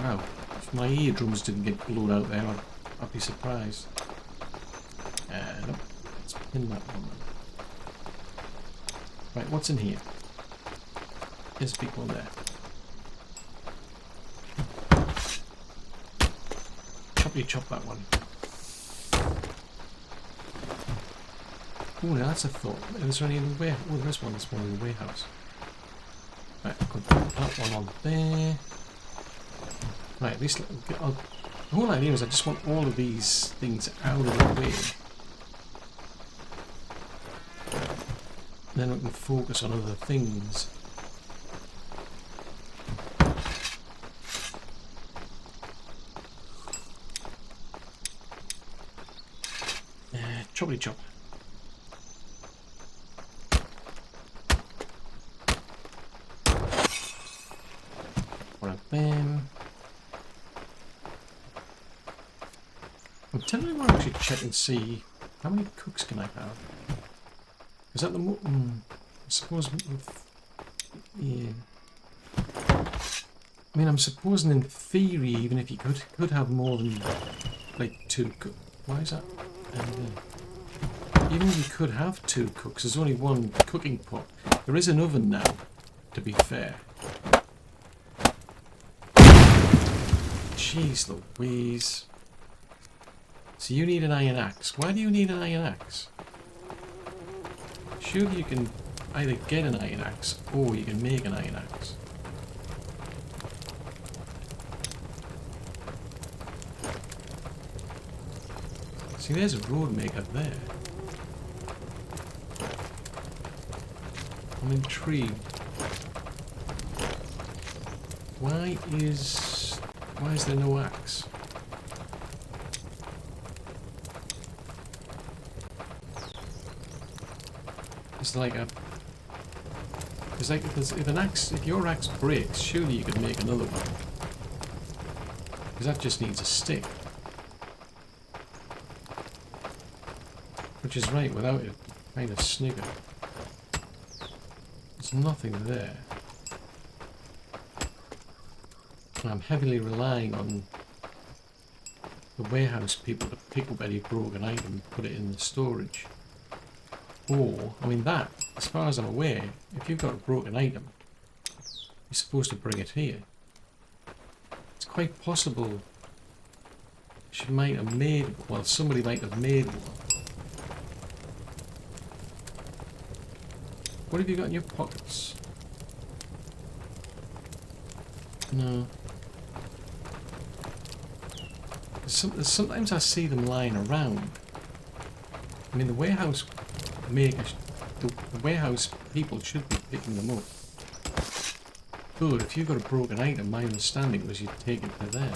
Wow, if my eardrums didn't get blown out there, I'd be surprised. Nope, let's pin that one. Right, what's in here? There's a big one there. Choppy chop that one. Oh, now that's a thought. Is there any in the warehouse? Oh, there is one. There's one in the warehouse. Right, I could put that one on there. Right, at least the whole idea is I just want all of these things out of the way. Then we can focus on other things. Choppity chop. One of them. I'm telling you, I actually check and see how many cooks can I have. Is that the I suppose. Yeah. I mean, I'm supposing in theory, even if you could have more than like 2 cooks. Why is that? Even we could have 2 cooks, there's only 1 cooking pot. There is an oven now, to be fair. Jeez Louise. So you need an iron axe. Why do you need an iron axe? Surely you can either get an iron axe or you can make an iron axe. See, there's a road maker there. I'm intrigued. Why is there no axe? It's like if your axe breaks, surely you could make another one. Because that just needs a stick. Which is right, without it, kind of snigger. There's nothing there. And I'm heavily relying on the warehouse people to pick up any broken item and put it in the storage. Or, I mean that, as far as I'm aware, if you've got a broken item, you're supposed to bring it here. It's quite possible she might have made, well, somebody might have made one. What have you got in your pockets? No. Sometimes I see them lying around. I mean, the warehouse people should be picking them up. But if you've got a broken item, my understanding was you'd take it to them.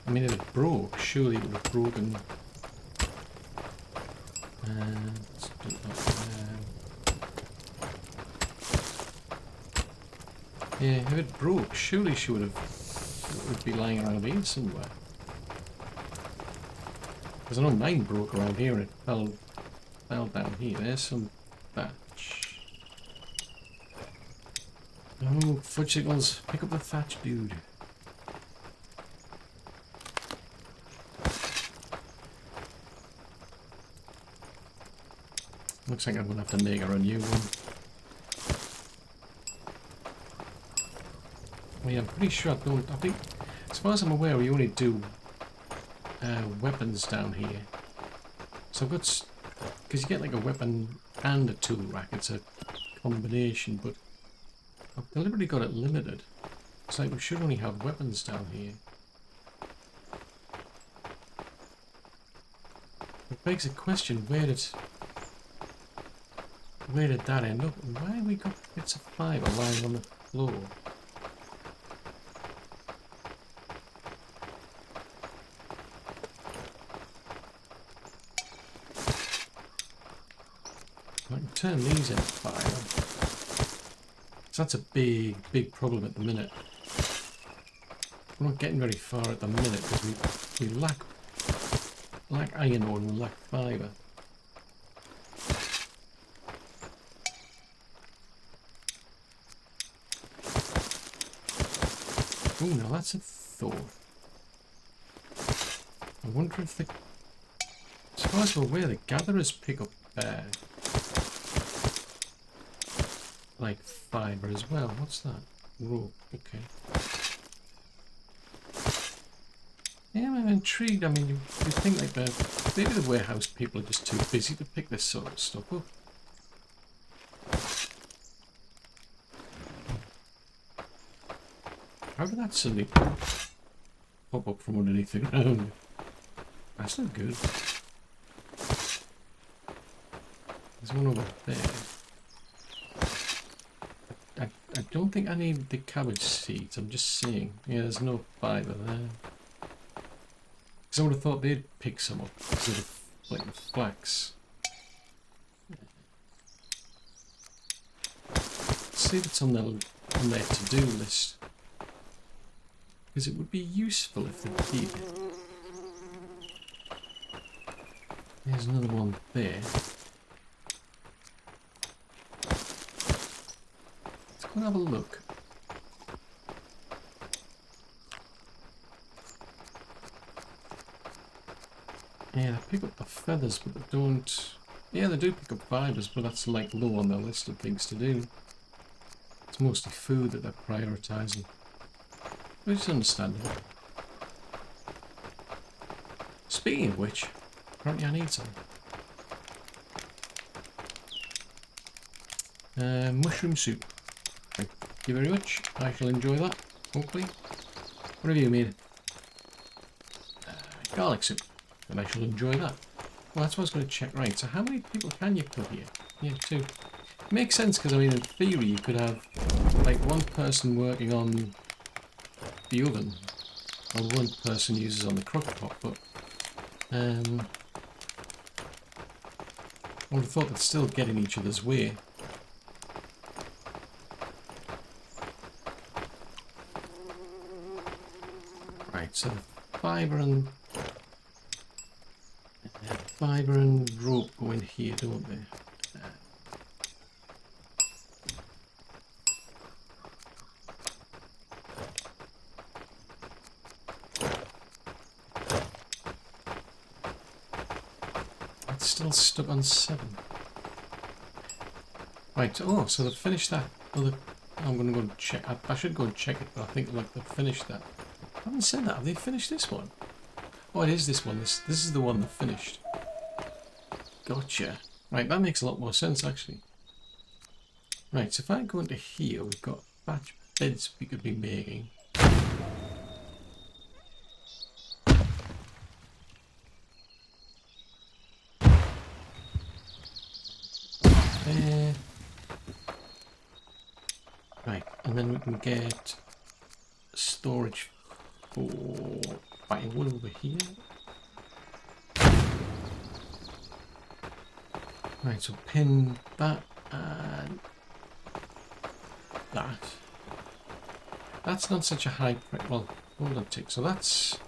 I mean, if it broke, surely it would have broken. Let's do that. Yeah, if it broke, surely she would be lying around here somewhere. Because I know mine broke around here and it fell down here. There's some thatch. Oh, fudgesicles, pick up the thatch, dude. Looks like I'm going to have to make her a new one. Well, yeah, I'm pretty sure I think, as far as I'm aware, we only do weapons down here. So I've got, because you get like a weapon and a tool rack, it's a combination, but I've deliberately got it limited. It's like we should only have weapons down here. It begs a question, where did that end up? And why have we got bits of fibre lying on the floor? I can turn these into fibre. So that's a big problem at the minute. We're not getting very far at the minute because we lack iron ore and we lack fibre. Oh, now that's a THOR. I wonder if as far as we're aware, the gatherers pick up like fibre as well. What's that? Rope. Okay. Yeah, I'm intrigued. I mean, you think like maybe the warehouse people are just too busy to pick this sort of stuff up. How did that suddenly pop up from underneath the ground? That's not good. There's one over there. I don't think I need the cabbage seeds. I'm just seeing. Yeah, there's no fibre there. Because I would have thought they'd pick some up instead of like the flax. Let's see if it's on their to-do list. Because it would be useful if they did. There's another one there. Let's go and have a look. Yeah, they pick up the feathers, but they don't... Yeah, they do pick up fibres, but that's like low on their list of things to do. It's mostly food that they're prioritising. Which is understandable. Speaking of which, apparently I need some. Mushroom soup. Thank you very much. I shall enjoy that, hopefully. What have you made? Garlic soup. And I shall enjoy that. Well, that's what I was going to check. Right, so how many people can you put here? Yeah, 2. Makes sense, because I mean, in theory, you could have like one person working on the oven, or one person uses on the crock pot, but I would have thought they'd still get in each other's way. Right, so fibre and rope go in here, don't they? It's still stuck on 7. Right, oh, so they've finished that other... I'm going to go and check. I should go and check it, but I think like they've finished that. I haven't said that. Have they finished this one? Oh, it is this one. This is the one they've finished. Gotcha. Right, that makes a lot more sense, actually. Right, so if I go into here, we've got batch beds we could be making. There. Right, and then we can get storage for firewood over here. Right, so pin that and that. That's not such a high price. Well, hold on a tick. So that's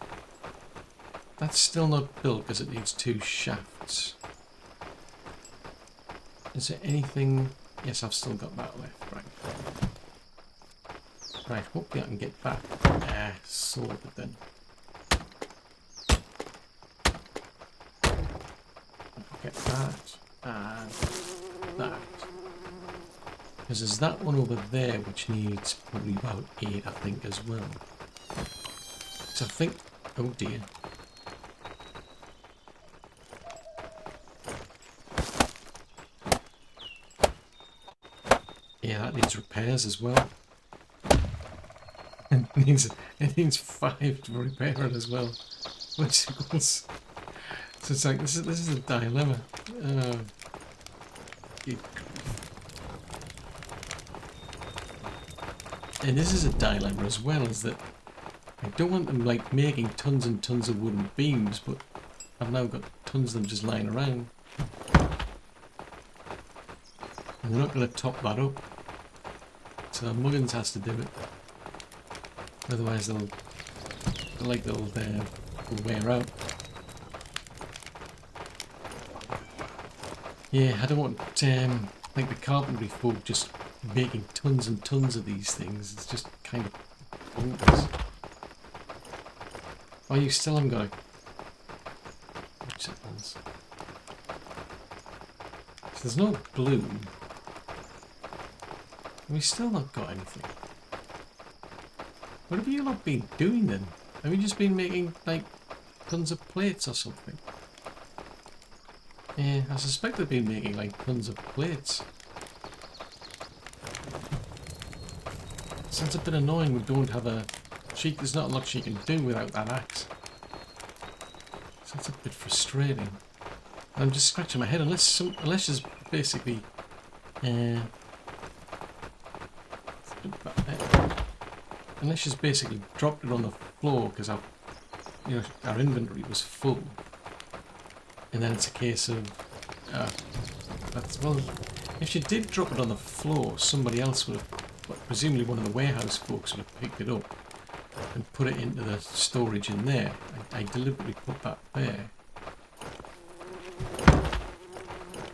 still not built because it needs 2 shafts. Is there anything? Yes, I've still got that left. Right. Right. Hopefully I can get back. Sorted then. Get that and that. Because there's that one over there which needs probably about 8, I think, as well. So I think... Oh dear. Yeah, that needs repairs as well. It needs 5 to repair it as well. Which equals... So it's like, this is a dilemma. And this is a dilemma as well, is that I don't want them like making tons and tons of wooden beams, but I've now got tons of them just lying around. And they're not going to top that up. So Muggins has to do it. Otherwise they'll wear out. Yeah, I don't want like the carpentry folk just making tons and tons of these things. It's just kind of pointless. Oh, you still haven't got a... Which settings? So there's no glue. We've still not got anything. What have you lot been doing then? Have you just been making like tons of plates or something? Yeah, I suspect they've been making like tons of plates. So it's a bit annoying we don't have a... There's not a lot she can do without that axe. So it's a bit frustrating. I'm just scratching my head unless she's basically... unless she's basically dropped it on the floor because our inventory was full. And then it's a case of... well, if she did drop it on the floor, somebody else would have... presumably one of the warehouse folks would have picked it up and put it into the storage in there. I deliberately put that there.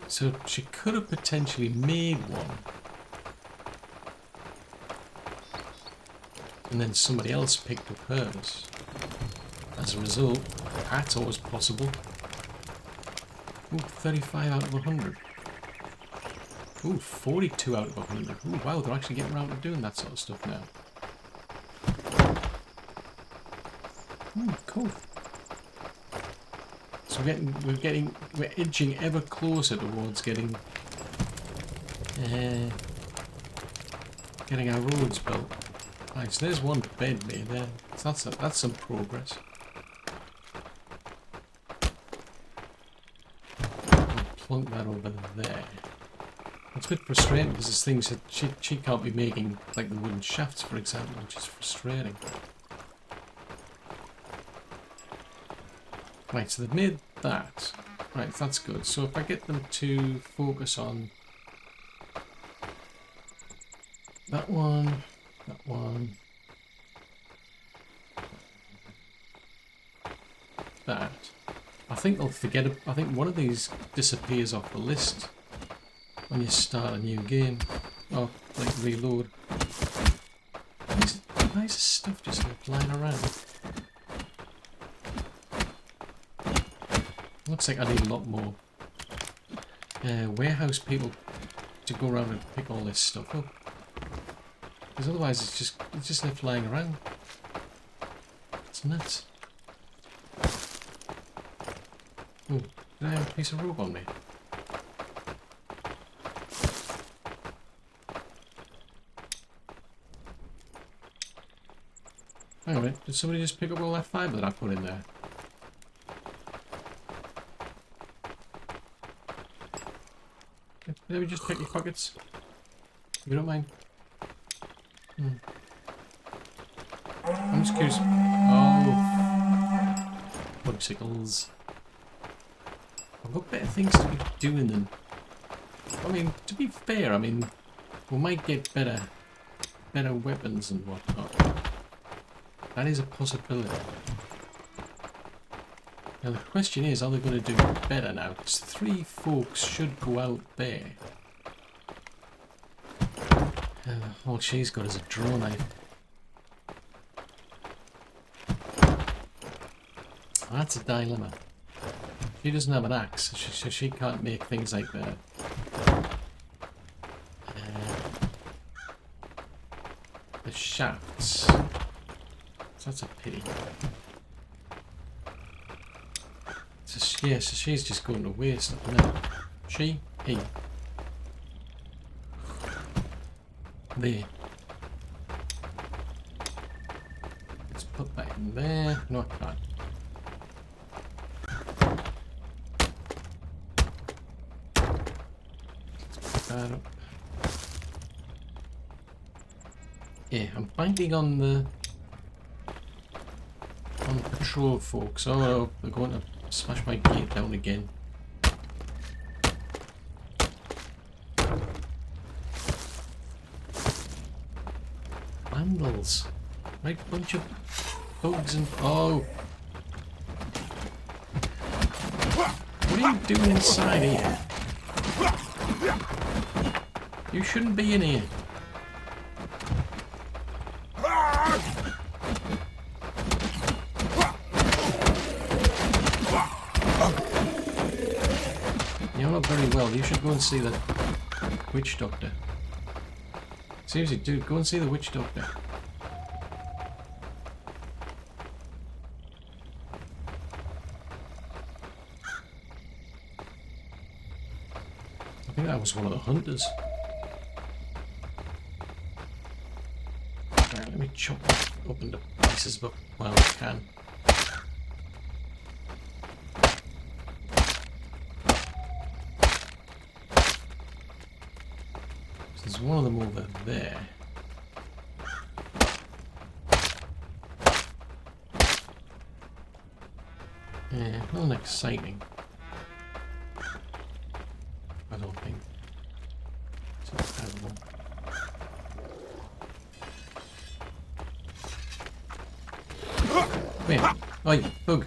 So she could have potentially made one. And then somebody else picked up hers. As a result, that's always possible. Ooh, 35 out of 100. Ooh, 42 out of 100. Ooh, wow, they're actually getting around to doing that sort of stuff now. Ooh, cool. So we're edging ever closer towards getting our roads built. Right, so there's one bed made there. So that's some progress. I'll plunk that over there. It's a bit frustrating because there's things that she can't be making, like the wooden shafts, for example, which is frustrating. Right, so they've made that. Right, that's good. So if I get them to focus on that one, that, I think they'll forget it. I think one of these disappears off the list when you start a new game. Oh, like reload. Why is this stuff just lying around? Looks like I need a lot more warehouse people to go around and pick all this stuff up. Because otherwise it's just left lying around. It's nuts. Oh, did I have a piece of rope on me? Hang on a minute, did somebody just pick up all that fibre that I put in there? Maybe just pick your pockets. If you don't mind. I'm just curious. Oh. Bicycles. I've got better things to be doing than... I mean, to be fair, I mean, we might get better weapons and whatnot. That is a possibility. Now the question is, are they going to do better now? Because 3 folks should go out there. All she's got is a draw knife. That's a dilemma. She doesn't have an axe, so she can't make things like that. The shafts. So that's a pity. So, yeah, so she's just going to waste up now. He. There. Let's put that in there. No, I can't. Let's put that up. Yeah, I'm banking on the patrol folks. Oh no, they're going to smash my gate down again. Vandals. Right bunch of bugs and... Oh! What are you doing inside here? You shouldn't be in here. You're not very well. You should go and see the witch doctor. Seriously, dude, go and see the witch doctor. I think that was one of the hunters. Right, let me chop up into pieces while I can. There's one of them over there. Yeah, nothing exciting. I don't think. It's incredible. Come here. Oi, bug.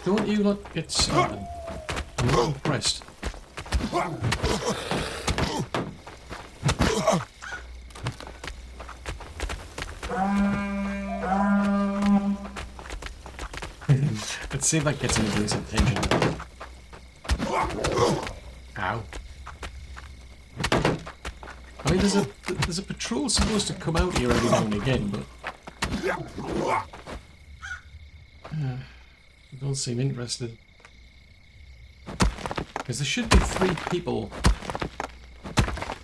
Don't you lot get started. I'm not impressed. Let's see if that gets anybody's attention. Ow. I mean, there's a patrol supposed to come out here every now and again, but they don't seem interested. Because there should be 3 people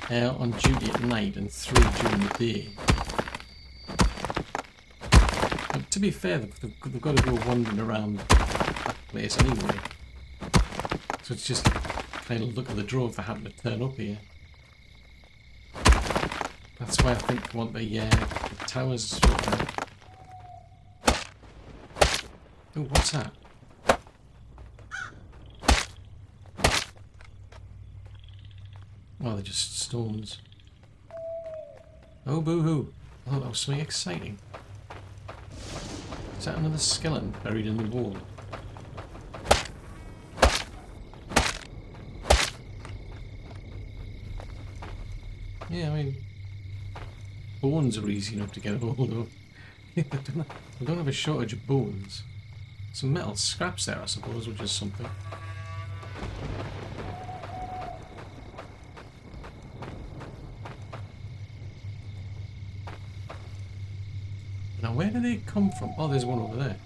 on duty at night and 3 during the day. But to be fair, they've got to go wandering around that place anyway. So it's just kind of look at the draw if they happen to turn up here. That's why I think I want the towers sorted out. Oh, what's that? Oh, they're just stones. Oh, boo-hoo. I thought that was something exciting. Is that another skeleton buried in the wall? Yeah, I mean, bones are easy enough to get hold of. I don't have a shortage of bones. Some metal scraps there, I suppose, which is something. Now, where do they come from? Oh, there's one over there.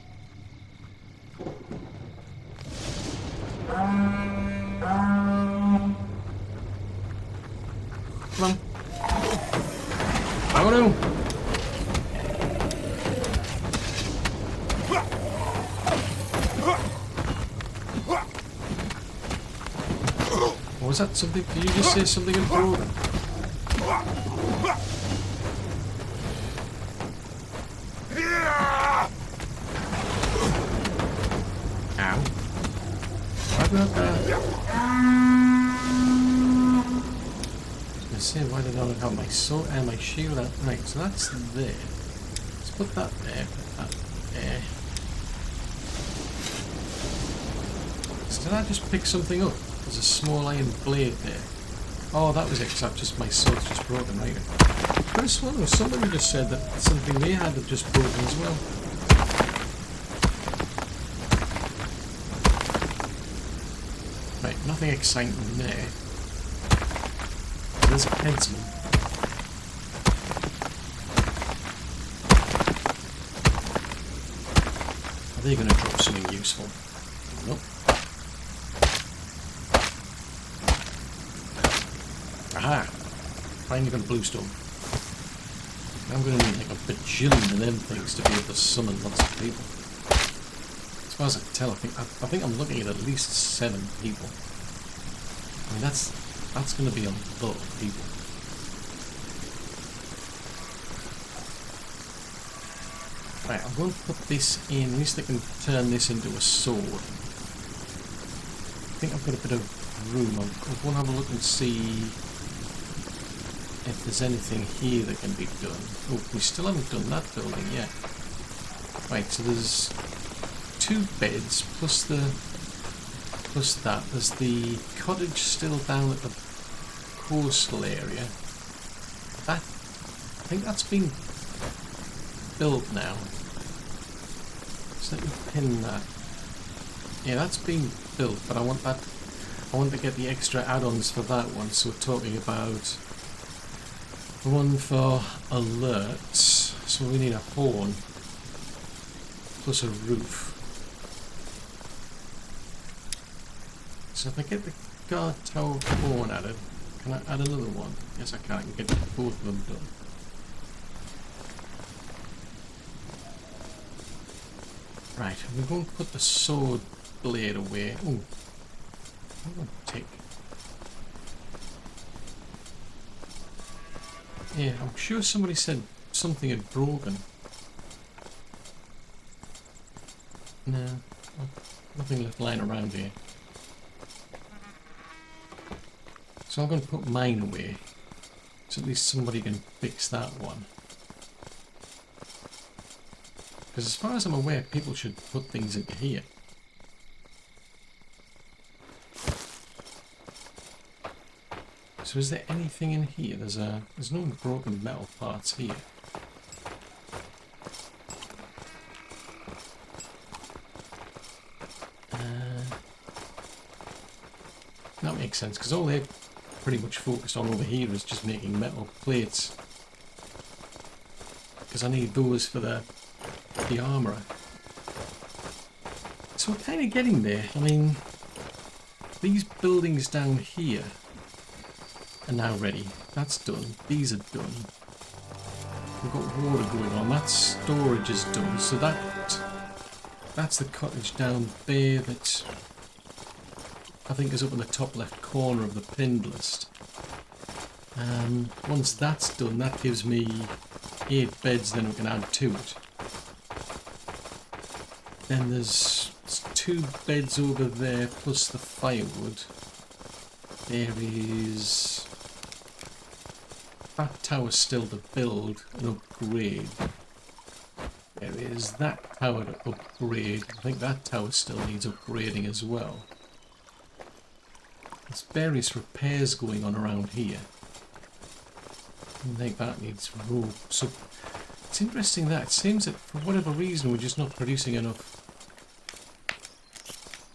Come on. Oh no! Was that something? Did you just say something important? Ow. Why do I have that? Why did I not have my sword and my shield out? Right, so that's there. Let's put that there, put that there. So did I just pick something up? There's a small iron blade there. Oh, that was it, except just my sword's just broken, right? First one was somebody just said that something they had just broken as well. Right, nothing exciting there. There's a headsman. Are they going to drop something useful? Nope. Aha! Finally got a bluestone. I'm going to need like a bajillion of them things to be able to summon lots of people. As far as I can tell, I think I'm looking at least 7 people. I mean, that's going to be a lot of people. Right, I'm going to put this in. At least I can turn this into a sword. I think I've got a bit of room. I'm going to have a look and see if there's anything here that can be done. Oh, we still haven't done that building yet. Right, so there's 2 beds plus that. There's the cottage still down at the coastal area. I think that's been built now. So let me pin that. Yeah, that's been built, but I want to get the extra add-ons for that one. So we're talking about the one for alerts. So we need a horn plus a roof. So if I get the guard tower horn added, can I add another one? Yes, I can. I can get both of them done. Right, we're going to put the sword blade away. Oh, I'm going to take. Yeah, I'm sure somebody said something had broken. No, nothing left lying around here. So I'm going to put mine away, so at least somebody can fix that one. Because as far as I'm aware, people should put things into here. So is there anything in here? There's no broken metal parts here. That makes sense, because all they're pretty much focused on over here is just making metal plates. Because I need those for the armourer. So we're kind of getting there. I mean, these buildings down here are now ready. That's done. These are done. We've got water going on. That storage is done. So that's the cottage down there that I think is up in the top left corner of the pinned list. Once that's done, that gives me 8 beds, then we can add to it. Then there's 2 beds over there plus the firewood. There is that tower still to build and upgrade. There is that tower to upgrade. I think that tower still needs upgrading as well. There's various repairs going on around here. I think that needs rope. So it's interesting that it seems that for whatever reason we're just not producing enough.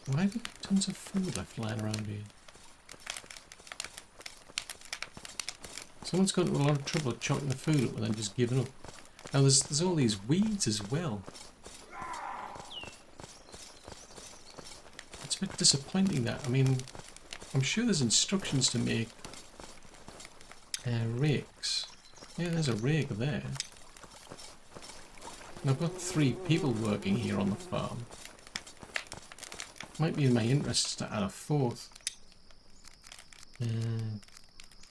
Why have we got tons of food left lying around here? Someone's got into a lot of trouble chopping the food up and then just giving up. Now there's all these weeds as well. It's a bit disappointing that. I mean, I'm sure there's instructions to make rakes. Yeah, there's a rake there. And I've got 3 people working here on the farm. Might be in my interests to add a 4th.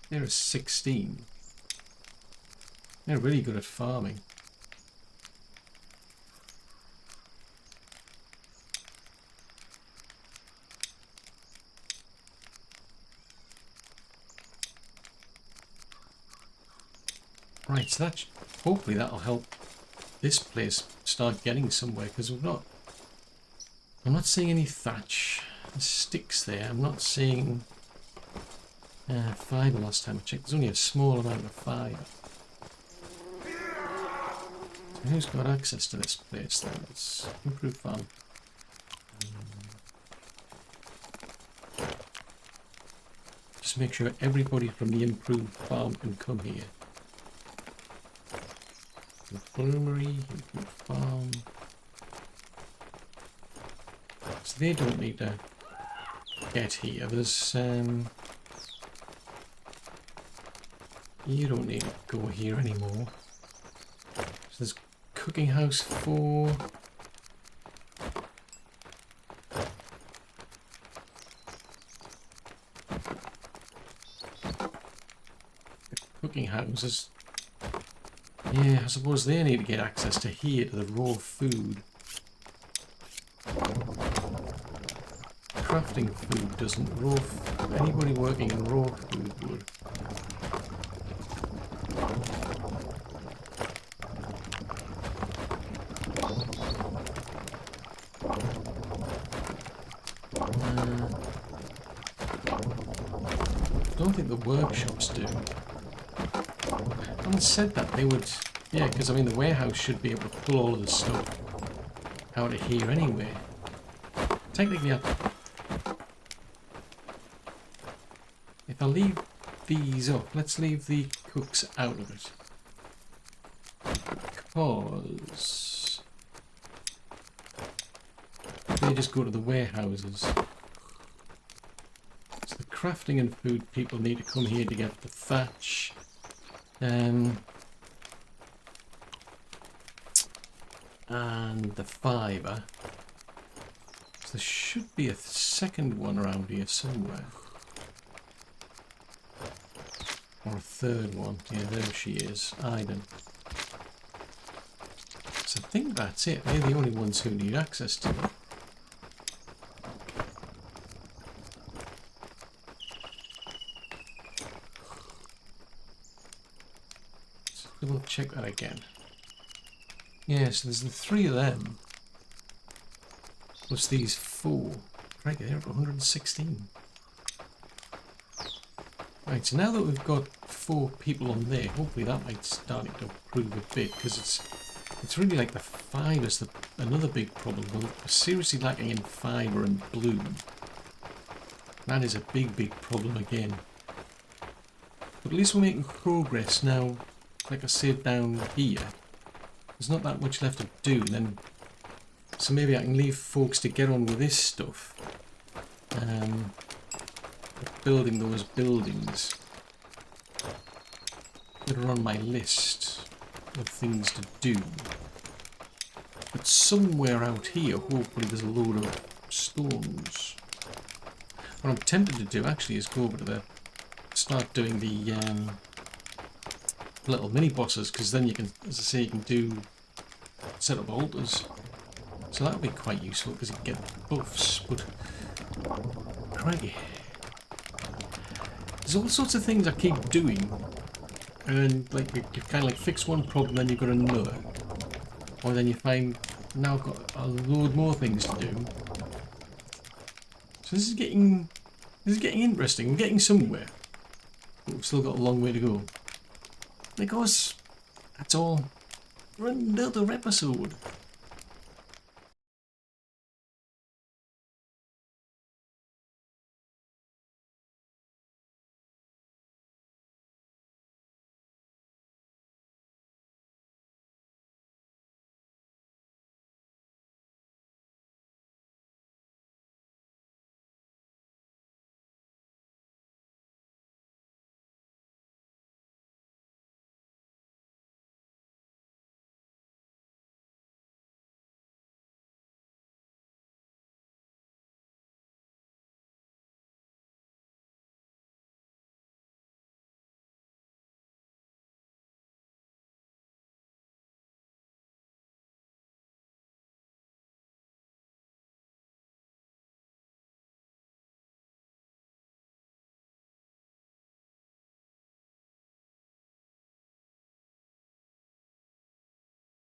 There is 16. They're really good at farming. Right, so that hopefully that'll help this place start getting somewhere, because I'm not seeing any thatch. There's sticks there. I'm not seeing fibre last time I checked. There's only a small amount of fibre. So who's got access to this place then? Let's improve farm. Just make sure everybody from the improved farm can come here. Bloomery, improved farm. So they don't need to get here. There's you don't need to go here anymore. So there's cooking house 4. The cooking houses. Yeah, I suppose they need to get access to here, to the raw food. Crafting food doesn't. Anybody working in raw food would. I don't think the workshops do. Someone said that they would, yeah, because I mean the warehouse should be able to pull all of the stuff out of here anyway. Technically, if I leave these up, let's leave the cooks out of it. Because they just go to the warehouses. So the crafting and food people need to come here to get the thatch. And the fibre. So there should be a second one around here somewhere. Or a third one. Yeah, there she is. Iden. So I think that's it. They're the only ones who need access to it. So we'll check that again. Yeah, so there's the 3 of them. Plus these 4. Right, they're at 116. Right, so now that we've got 4 people on there, hopefully that might start to improve a bit, because it's really like the fibre is another big problem. We're seriously lacking in fibre and bloom. That is a big, big problem again. But at least we're making progress now. Like I said down here, there's not that much left to do. And then, so maybe I can leave folks to get on with this stuff. Building those buildings that are on my list of things to do. But somewhere out here, hopefully there's a load of stones. What I'm tempted to do actually is go over to the start doing the little mini bosses, because then you can, as I say, you can do set up altars. So that would be quite useful because you can get buffs. But crikey, there's all sorts of things I keep doing, and like you kind of like fix one problem, then you've got another, or then you find now I've got a load more things to do. So this is getting interesting. We're getting somewhere, but we've still got a long way to go. Because that's all for another episode.